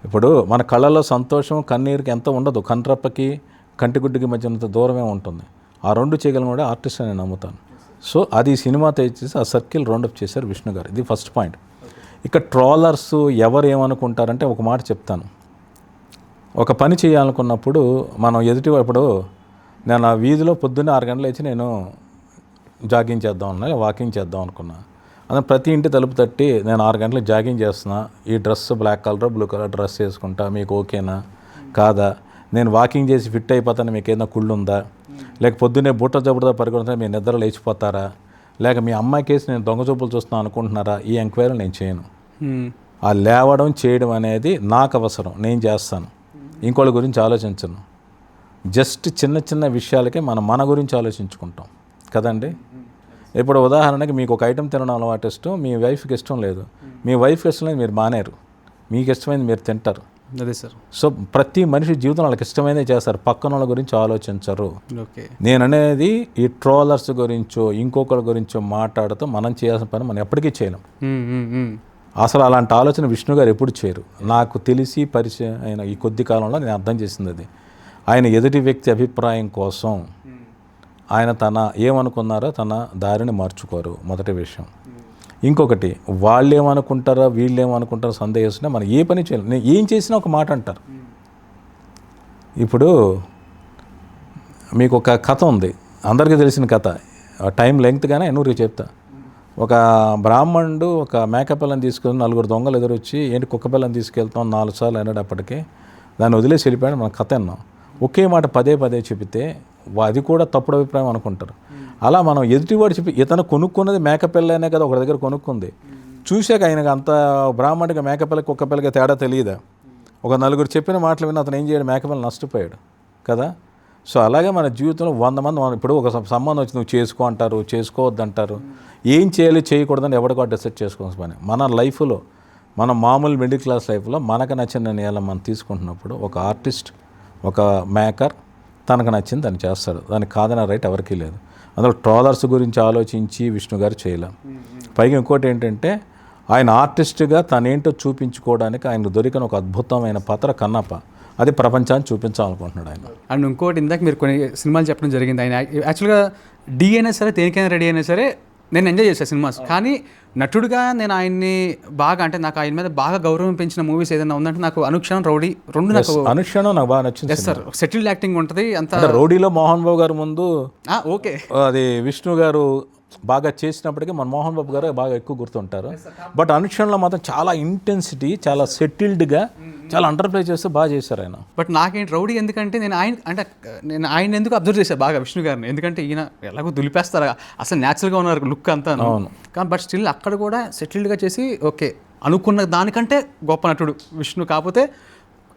ఇప్పుడు మన కళ్ళలో సంతోషం, కన్నీరుకి ఎంత ఉండదు, కన్నప్పకి కంటిగుడ్డుకి మధ్య అంత దూరమే ఉంటుంది. ఆ రెండు చేయగలిగిన కూడా ఆర్టిస్ట్ అని నేను నమ్ముతాను. సో అది సినిమాతో ఇచ్చేసి ఆ సర్కిల్ రౌండప్ చేశారు విష్ణు గారు. ఇది ఫస్ట్ పాయింట్. ఇక ట్రోలర్స్ ఎవరు ఏమనుకుంటారంటే ఒక మాట చెప్తాను. ఒక పని చేయాలనుకున్నప్పుడు మనం ఇప్పుడు నేను ఆ వీధిలో పొద్దున్నే 6 గంటలు లేచి నేను జాగింగ్ చేద్దాం అన్నా, వాకింగ్ చేద్దాం అనుకున్నా. అందులో ప్రతి ఇంటి తలుపు తట్టి నేను 6 గంటలకు జాగింగ్ చేస్తున్నా, ఈ dress black colour, blue colour dress వేసుకుంటా, మీకు ఓకేనా కాదా, నేను వాకింగ్ చేసి ఫిట్ అయిపోతాను, మీకు ఏదైనా కుళ్ళు ఉందా, లేక పొద్దున్నే బుట్ట జబుడుతో పరిగెడుతున్నా మీ నిద్ర లేచిపోతారా, లేక మీ అమ్మాయి కేసు నేను దొంగ చూపులు చూస్తున్నాను అనుకుంటున్నారా, ఈ ఎంక్వైరీ నేను చేయను. ఆ లేవడం చేయడం అనేది నాకు అవసరం, నేను చేస్తాను, ఇంకోళ్ళ గురించి ఆలోచించను. జస్ట్ చిన్న చిన్న విషయాలకే మన గురించి ఆలోచించుకుంటాం కదండి. ఇప్పుడు ఉదాహరణకి మీకు ఒక ఐటెం తినడం అలవాటు ఇష్టం, మీ వైఫ్కి ఇష్టం లేదు, మీ వైఫ్కి ఇష్టం లేదు, మీరు మానేరు, మీకు ఇష్టమైంది మీరు తింటారు. అదే సార్. సో ప్రతి మనిషి జీవితం వాళ్ళకి ఇష్టమైనదే చేస్తారు, పక్కన వాళ్ళ గురించి ఆలోచించరు. ఓకే. నేను అనేది ఈ ట్రోలర్స్ గురించో ఇంకొకరి గురించో మాట్లాడుతూ మనం చేయాల్సిన పని మనం ఎప్పటికీ చేయలేం. అసలు అలాంటి ఆలోచన విష్ణు గారు ఎప్పుడు చేయరు. నాకు తెలిసి పరిచయం అయిన ఈ కొద్ది కాలంలో నేను అర్థం చేసింది అది. ఆయన ఎదుటి వ్యక్తి అభిప్రాయం కోసం ఆయన తన ఏమనుకున్నారో తన దారిని మార్చుకోరు, మొదటి విషయం. ఇంకొకటి, వాళ్ళు ఏమనుకుంటారో వీళ్ళు ఏమనుకుంటారో సందేహిస్తున్నా మనం ఏ పని చేయలేం. నేను ఏం చేసినా ఒక మాట అంటారు. ఇప్పుడు మీకు ఒక కథ ఉంది, అందరికీ తెలిసిన కథ, టైం లెంగ్త్గానే ఎన్నూరికి చెప్తా. ఒక బ్రాహ్మణుడు ఒక మేకపిల్లని తీసుకొని 4 దొంగలు ఎదురొచ్చి ఏంటి కుక్కపిల్లని తీసుకెళ్తాం 4 సార్లు అన్నాడప్పటికీ దాన్ని వదిలేసి వెళ్ళిపోయాడు. మన కథ విన్నాం. ఒకే మాట పదే పదే చెబితే అది కూడా తప్పుడు అభిప్రాయం అనుకుంటారు. అలా మనం ఎదుటివాడు చెప్పి ఇతను కొనుక్కున్నది మేకపిల్లనే కదా, ఒకరి దగ్గర కొనుక్కుంది, చూశాక ఆయనకు అంత బ్రాహ్మణుడిగా మేకపిల్ల కుక్కపిల్లగా తేడా తెలియదా? ఒక 4 చెప్పిన మాటలు విని అతను ఏం చేయడు, మేకపిల్ల నష్టపోయాడు కదా. సో అలాగే మన జీవితంలో 100 మంది ఇప్పుడు ఒక సంబంధం వచ్చి నువ్వు చేసుకో అంటారు, చేసుకోవద్దంటారు, ఏం చేయాలి చేయకూడదని ఎవరికో డిసైడ్ చేసుకోవాల్సిన పని. మన లైఫ్లో మన మామూలు మిడిల్ క్లాస్ లైఫ్లో మనకు నచ్చిన నిర్ణయాలు మనం తీసుకుంటున్నప్పుడు ఒక ఆర్టిస్ట్, ఒక మేకర్ తనకు నచ్చింది దాన్ని చేస్తాడు, దానికి కాదనే రైట్ ఎవరికీ లేదు. అందులో ట్రోలర్స్ గురించి ఆలోచించి విష్ణు గారు చేయలేం. పైగా ఇంకోటి ఏంటంటే ఆయన ఆర్టిస్ట్గా తనేంటో చూపించుకోవడానికి ఆయనకు దొరికిన ఒక అద్భుతమైన పాత్ర కన్నప్ప. అది ప్రపంచాన్ని చూపించాలనుకుంటున్నాడు ఆయన. అండ్ ఇంకోటి, ఇందాక మీరు కొన్ని సినిమాలు చెప్పడం జరిగింది, ఆయన యాక్చువల్గా డీ అయినా సరే దేనికైనా రెడీ అయినా సరే నేను ఎంజాయ్ చేశాను సినిమాస్. కానీ నటుడుగా నేను ఆయన్ని బాగా, అంటే నాకు ఆయన మీద బాగా గౌరవం పెంచిన మూవీస్ ఏదైనా ఉందంటే నాకు అనుక్షణం, రౌడీ, రెండు నాకు అనుక్షణం నాకు బాగా నచ్చింది. ఎస్ సార్, సెటిల్డ్ యాక్టింగ్ ఉంటుంది అంత. రౌడీలో మోహన్ బాబు గారు ముందు ఓకే, అది విష్ణు గారు బాగా చేసినప్పటికీ మన మోహన్ బాబు గారు బాగా ఎక్కువ గుర్తుంటారు. బట్ అనుక్షణంలో మాత్రం చాలా ఇంటెన్సిటీ, చాలా సెటిల్డ్గా, చాలా అండర్ప్లే చేస్తూ బాగా చేశారు ఆయన. బట్ నాకేంటి రౌడీ ఎందుకంటే నేను ఆయన ఎందుకు అబ్జర్వ్ చేశాను బాగా విష్ణు గారిని, ఎందుకంటే ఈయన ఎలాగో దులిపేస్తారు, అసలు న్యాచురల్గా ఉన్నారు లుక్ అంతా. అవును. కానీ బట్ స్టిల్ అక్కడ కూడా సెటిల్డ్గా చేసి ఓకే అనుకున్న దానికంటే గొప్ప నటుడు విష్ణు. కాకపోతే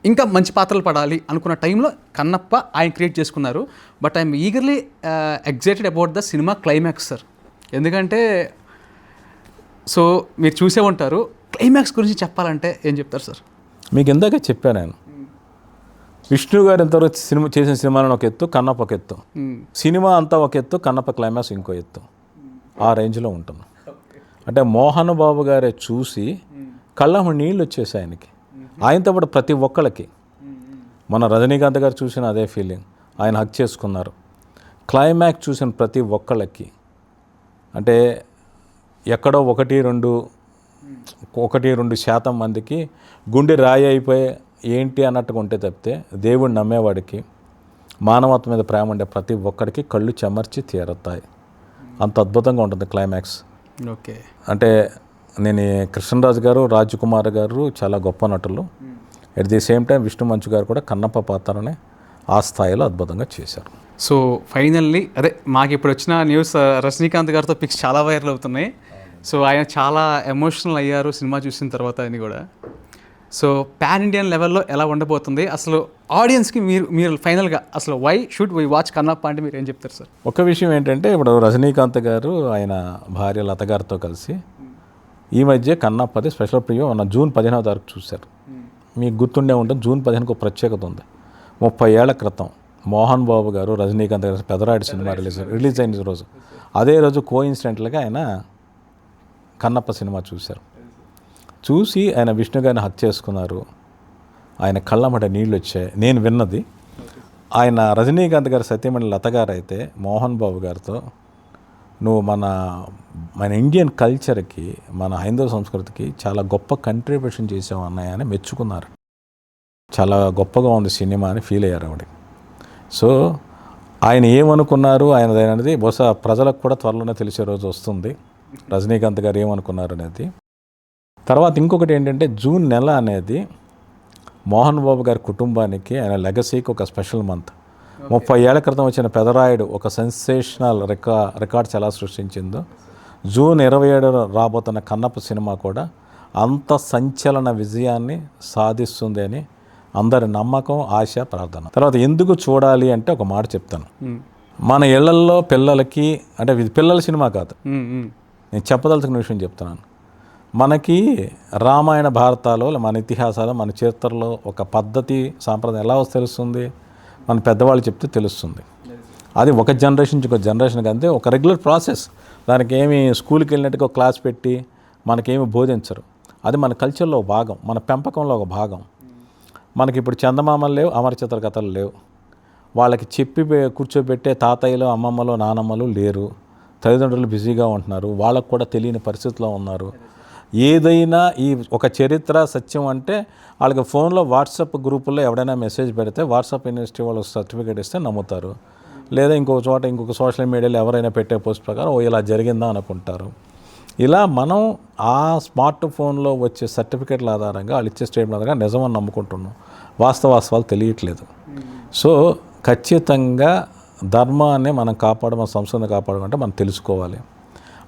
ఇంకా మంచి పాత్రలు పడాలి అనుకున్న టైంలో కన్నప్ప ఆయన క్రియేట్ చేసుకున్నారు. But I'm eagerly excited about the cinema climax sir. ఎందుకంటే సో మీరు చూసే ఉంటారు, క్లైమాక్స్ గురించి చెప్పాలంటే ఏం చెప్తారు సార్? మీకు ఇందాక చెప్పాను నేను, విష్ణు గారు ఎంతవరకు సినిమా చేసిన సినిమాలను ఒక ఎత్తు, కన్నప్ప ఒక ఎత్తు, సినిమా అంతా ఒక ఎత్తు, కన్నప్ప క్లైమాక్స్ ఇంకో ఎత్తు, ఆ రేంజ్లో ఉంటుంది. అంటే మోహన్ బాబు గారే చూసి కళ్ళము నీళ్ళు వచ్చేసాయి ఆయనకి. ఆయనతో పాటు ప్రతి ఒక్కళ్ళకి, మన రజనీకాంత్ గారు చూసిన అదే ఫీలింగ్, ఆయన హక్ చేసుకున్నారు. క్లైమాక్స్ చూసిన ప్రతి ఒక్కళ్ళకి అంటే ఎక్కడో 1-2% మందికి గుండె రాయి అయిపోయి ఏంటి అన్నట్టుగా ఉంటే తప్పితే దేవుడిని నమ్మేవాడికి, మానవత్వం మీద ప్రేమ ఉండే ప్రతి ఒక్కడికి కళ్ళు చెమర్చి తీరతాయి. అంత అద్భుతంగా ఉంటుంది క్లైమాక్స్. ఓకే. అంటే నేను కృష్ణరాజు గారు, రాజ్ కుమార్ గారు చాలా గొప్ప నటులు. At the same time Vishnu మంచు గారు కూడా కన్నప్ప పాత్రనే ఆ స్థాయిలో అద్భుతంగా చేశారు. సో ఫైనల్లీ అదే మాకు ఇప్పుడు వచ్చిన న్యూస్, రజనీకాంత్ గారితో పిక్స్ చాలా వైరల్ అవుతున్నాయి. సో ఆయన చాలా ఎమోషనల్ అయ్యారు సినిమా చూసిన తర్వాత అని కూడా. సో పాన్ ఇండియన్ లెవెల్లో ఎలా ఉండబోతుంది అసలు ఆడియన్స్కి? మీరు ఫైనల్గా అసలు why should we watch Kannappa అంటే మీరు ఏం చెప్తారు సార్? ఒక విషయం ఏంటంటే ఇప్పుడు రజనీకాంత్ గారు ఆయన భార్య లత గారితో కలిసి ఈ మధ్య కన్నప్పది స్పెషల్ ప్రివ్యూ మన జూన్ 15వ తారీఖు చూశారు. మీకు గుర్తుండే ఉంటుంది, జూన్ 15కు ఒక ప్రత్యేకత ఉంది. 30 ఏళ్ల క్రితం మోహన్ బాబు గారు, రజనీకాంత్ గారు పెదరాయుడు సినిమా రిలీజ్ అయిన రోజు, అదే రోజు కోఇన్సిడెంట్లుగా ఆయన కన్నప్ప సినిమా చూశారు. చూసి ఆయన విష్ణు గారిని హక్ చేసుకున్నారు. ఆయన కళ్ళమ్మట నీళ్ళు వచ్చాయి. నేను విన్నది, ఆయన రజనీకాంత్ గారు సత్యమణి లత గారు అయితే మోహన్ బాబు గారితో నువ్వు మన ఇండియన్ కల్చర్కి, మన హైందవ సంస్కృతికి చాలా గొప్ప కంట్రిబ్యూషన్ చేసావు అన్నయ్య అని మెచ్చుకున్నారు. చాలా గొప్పగా ఉంది సినిమా అని ఫీల్ అయ్యారు ఆవిడ. సో ఆయన ఏమనుకున్నారు అనేది బహుశా ప్రజలకు కూడా త్వరలోనే తెలిసే రోజు వస్తుంది, రజనీకాంత్ గారు ఏమనుకున్నారు అనేది. తర్వాత ఇంకొకటి ఏంటంటే జూన్ నెల అనేది మోహన్ బాబు గారి కుటుంబానికి, ఆయన లెగసీకి ఒక స్పెషల్ మంత్. 30 ఏళ్ల క్రితం వచ్చిన పెదరాయుడు ఒక సెన్సేషనల్ రికార్డ్స్ ఎలా సృష్టించిందో, జూన్ 27 రాబోతున్న కన్నప్ప సినిమా కూడా అంత సంచలన విజయాన్ని సాధిస్తుంది అని అందరి నమ్మకం, ఆశ, ప్రార్థన. తర్వాత ఎందుకు చూడాలి అంటే ఒక మాట చెప్తాను. మన ఇళ్లల్లో పిల్లలకి, అంటే ఇది పిల్లల సినిమా కాదు, నేను చెప్పదలుచుకున్న విషయం చెప్తున్నాను. మనకి రామాయణ భారతాలు, మన ఇతిహాసాలు, మన చరిత్రలో ఒక పద్ధతి సాంప్రదాయం ఎలా తెలుస్తుంది, మన పెద్దవాళ్ళు చెప్తే తెలుస్తుంది. అది ఒక జనరేషన్ నుంచి ఒక జనరేషన్కి అంతే, ఒక రెగ్యులర్ ప్రాసెస్. దానికి ఏమి స్కూల్కి వెళ్ళినట్టుగా ఒక క్లాస్ పెట్టి మనకేమి బోధించరు. అది మన కల్చర్లో ఒక భాగం, మన పెంపకంలో ఒక భాగం. మనకి ఇప్పుడు చందమామలు లేవు, అమరచిత్ర కథలు లేవు. వాళ్ళకి చెప్పి కూర్చోబెట్టే తాతయ్యలు, అమ్మమ్మలు, నానమ్మలు లేరు. తల్లిదండ్రులు బిజీగా ఉంటున్నారు, వాళ్ళకు కూడా తెలియని పరిస్థితిలో ఉన్నారు. ఏదైనా ఈ ఒక చరిత్ర సత్యం అంటే వాళ్ళకి ఫోన్లో వాట్సాప్ గ్రూపుల్లో ఎవడైనా మెసేజ్ పెడితే వాట్సాప్ యూనివర్సిటీ వాళ్ళు సర్టిఫికేట్ ఇస్తే నమ్ముతారు. లేదా ఇంకొక చోట ఇంకొక సోషల్ మీడియాలో ఎవరైనా పెట్టే పోస్ట్ ప్రకారం ఓ ఇలా జరిగిందా అనుకుంటారు. ఇలా మనం ఆ స్మార్ట్ ఫోన్లో వచ్చే సర్టిఫికేట్ల ఆధారంగా వాళ్ళు ఇచ్చే స్టేట్మెంట్ ఆధారంగా నిజమని నమ్ముకుంటున్నాం. వాస్తవాలు తెలియట్లేదు. సో ఖచ్చితంగా ధర్మాన్ని మనం మన సంస్కృతిని కాపాడుకుంటే మనం తెలుసుకోవాలి.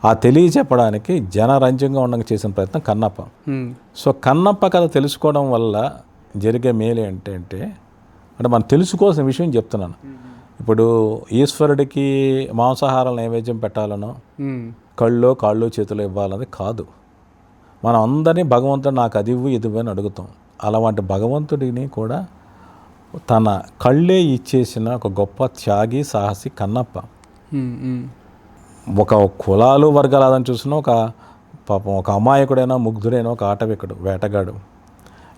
ఆ తెలియచెప్పడానికి జనరంజంగా ఉండగా చేసిన ప్రయత్నం కన్నప్ప. సో కన్నప్ప కథ తెలుసుకోవడం వల్ల జరిగే మేలు ఏంటంటే మనం తెలుసుకోవాల్సిన విషయం చెప్తున్నాను. ఇప్పుడు ఈశ్వరుడికి మాంసాహారాలు నైవేద్యం పెట్టాలనో కాళ్ళు చేతులు ఇవ్వాలని కాదు. మనం అందరినీ భగవంతుడు నాకు అది ఇవ్వు ఇది అని అడుగుతాం. అలాంటి భగవంతుడిని కూడా తన కళ్ళే ఇచ్చేసిన ఒక గొప్ప త్యాగి సాహసి కన్నప్ప. ఒక కులాలు వర్గాలని చూసిన ఒక పాపం ఒక అమాయకుడైనా ముగ్ధుడైనా ఒక ఆటవికుడు వేటగాడు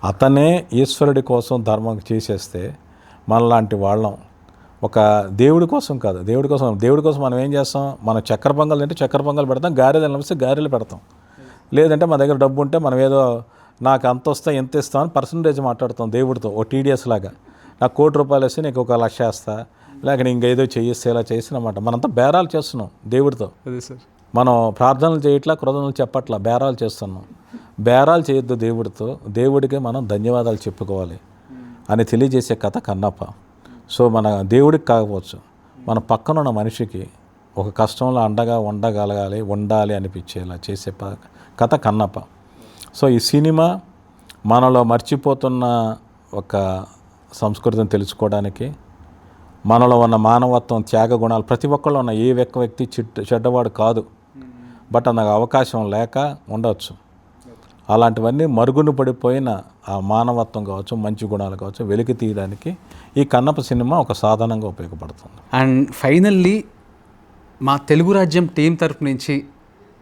అతనే ఈశ్వరుడి కోసం ధర్మం చేసేస్తే మనలాంటి వాళ్ళం ఒక దేవుడి కోసం కాదు, దేవుడి కోసం మనం ఏం చేస్తాం, మనం చక్కెర పొంగల్ తింటే చక్కెర పొంగల్ పెడతాం, గారెలు అనిపిస్తే గారెలు పెడతాం. లేదంటే మన దగ్గర డబ్బు ఉంటే మనం ఏదో నాకు అంత వస్తా ఎంత ఇస్తామని పర్సంటేజ్ మాట్లాడతాం దేవుడితో. ఓ టీడీఎస్ లాగా నాకు ₹1,00,000 వస్తే నీకు 1,00,000 వేస్తా, లేక ఇంకేదో చేయిస్తే ఇలా చేసినమాట. మనంతా బేరాలు చేస్తున్నాం దేవుడితో. మనం ప్రార్థనలు చేయట్లా, కృతజ్ఞతలు చెప్పట్లా, బేరాలు చేస్తున్నాం. బేరాలు చేయొద్దు దేవుడితో, దేవుడికి మనం ధన్యవాదాలు చెప్పుకోవాలి అని తెలియజేసే కథ కన్నప్ప. సో మన దేవుడికి కాకపోవచ్చు, మన పక్కన ఉన్న మనిషికి ఒక కష్టంలో అండగా ఉండాలి అనిపించేలా చేసే కథ కన్నప్ప. సో ఈ సినిమా మనలో మర్చిపోతున్న ఒక సంస్కృతిని తెలుసుకోవడానికి, మనలో ఉన్న మానవత్వం, త్యాగ గుణాలు ప్రతి ఒక్కళ్ళు ఉన్న ఏ వ్యక్తి చెడ్డవాడు కాదు, బట్ నాకు అవకాశం లేక ఉండవచ్చు. అలాంటివన్నీ మరుగున పడిపోయిన ఆ మానవత్వం కావచ్చు, మంచి గుణాలు కావచ్చు వెలికి తీయడానికి ఈ కన్నప్ప సినిమా ఒక సాధనంగా ఉపయోగపడుతుంది. అండ్ ఫైనల్లీ మా తెలుగు రాజ్యం టీం తరపు నుంచి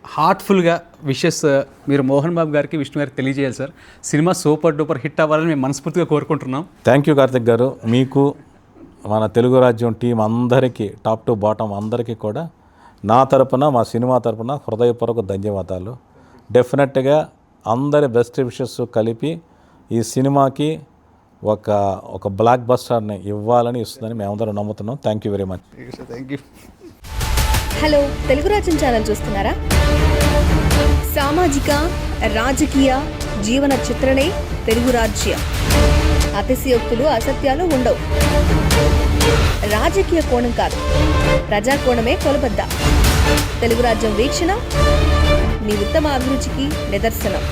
హార్ట్ఫుల్గా విషెస్ మీరు మోహన్ బాబు గారికి, విష్ణు గారికి తెలియజేయాలి sir. Cinema super duper hit అవ్వాలని మేము మనస్ఫూర్తిగా కోరుకుంటున్నాం. థ్యాంక్ యూ కార్తిక్ గారు. మీకు మన తెలుగు రాజ్యం టీం అందరికీ టాప్ టు బాటం అందరికీ కూడా నా తరపున, మా సినిమా తరపున హృదయపూర్వక ధన్యవాదాలు. డెఫినెట్గా అందరి బెస్ట్ విషెస్ కలిపి ఈ సినిమాకి ఒక బ్లాక్ బస్టర్ని ఇవ్వాలని ఇస్తుందని మేమందరం నమ్ముతున్నాం. Thank you very much. Thank you. Hello, Telugu రాజ్యం ఛానల్ చూస్తున్నారా? సామాజిక రాజకీయ జీవన చిత్రణే తెలుగు రాజ్యం. అతిశయోక్తులు అసత్యాలు ఉండవు. రాజకీయ కోణం కాదు, ప్రజా కోణమే కొలబద్ద. తెలుగు రాజ్యం వీక్షణ మీ ఉత్తమ అభిరుచికి నిదర్శనం.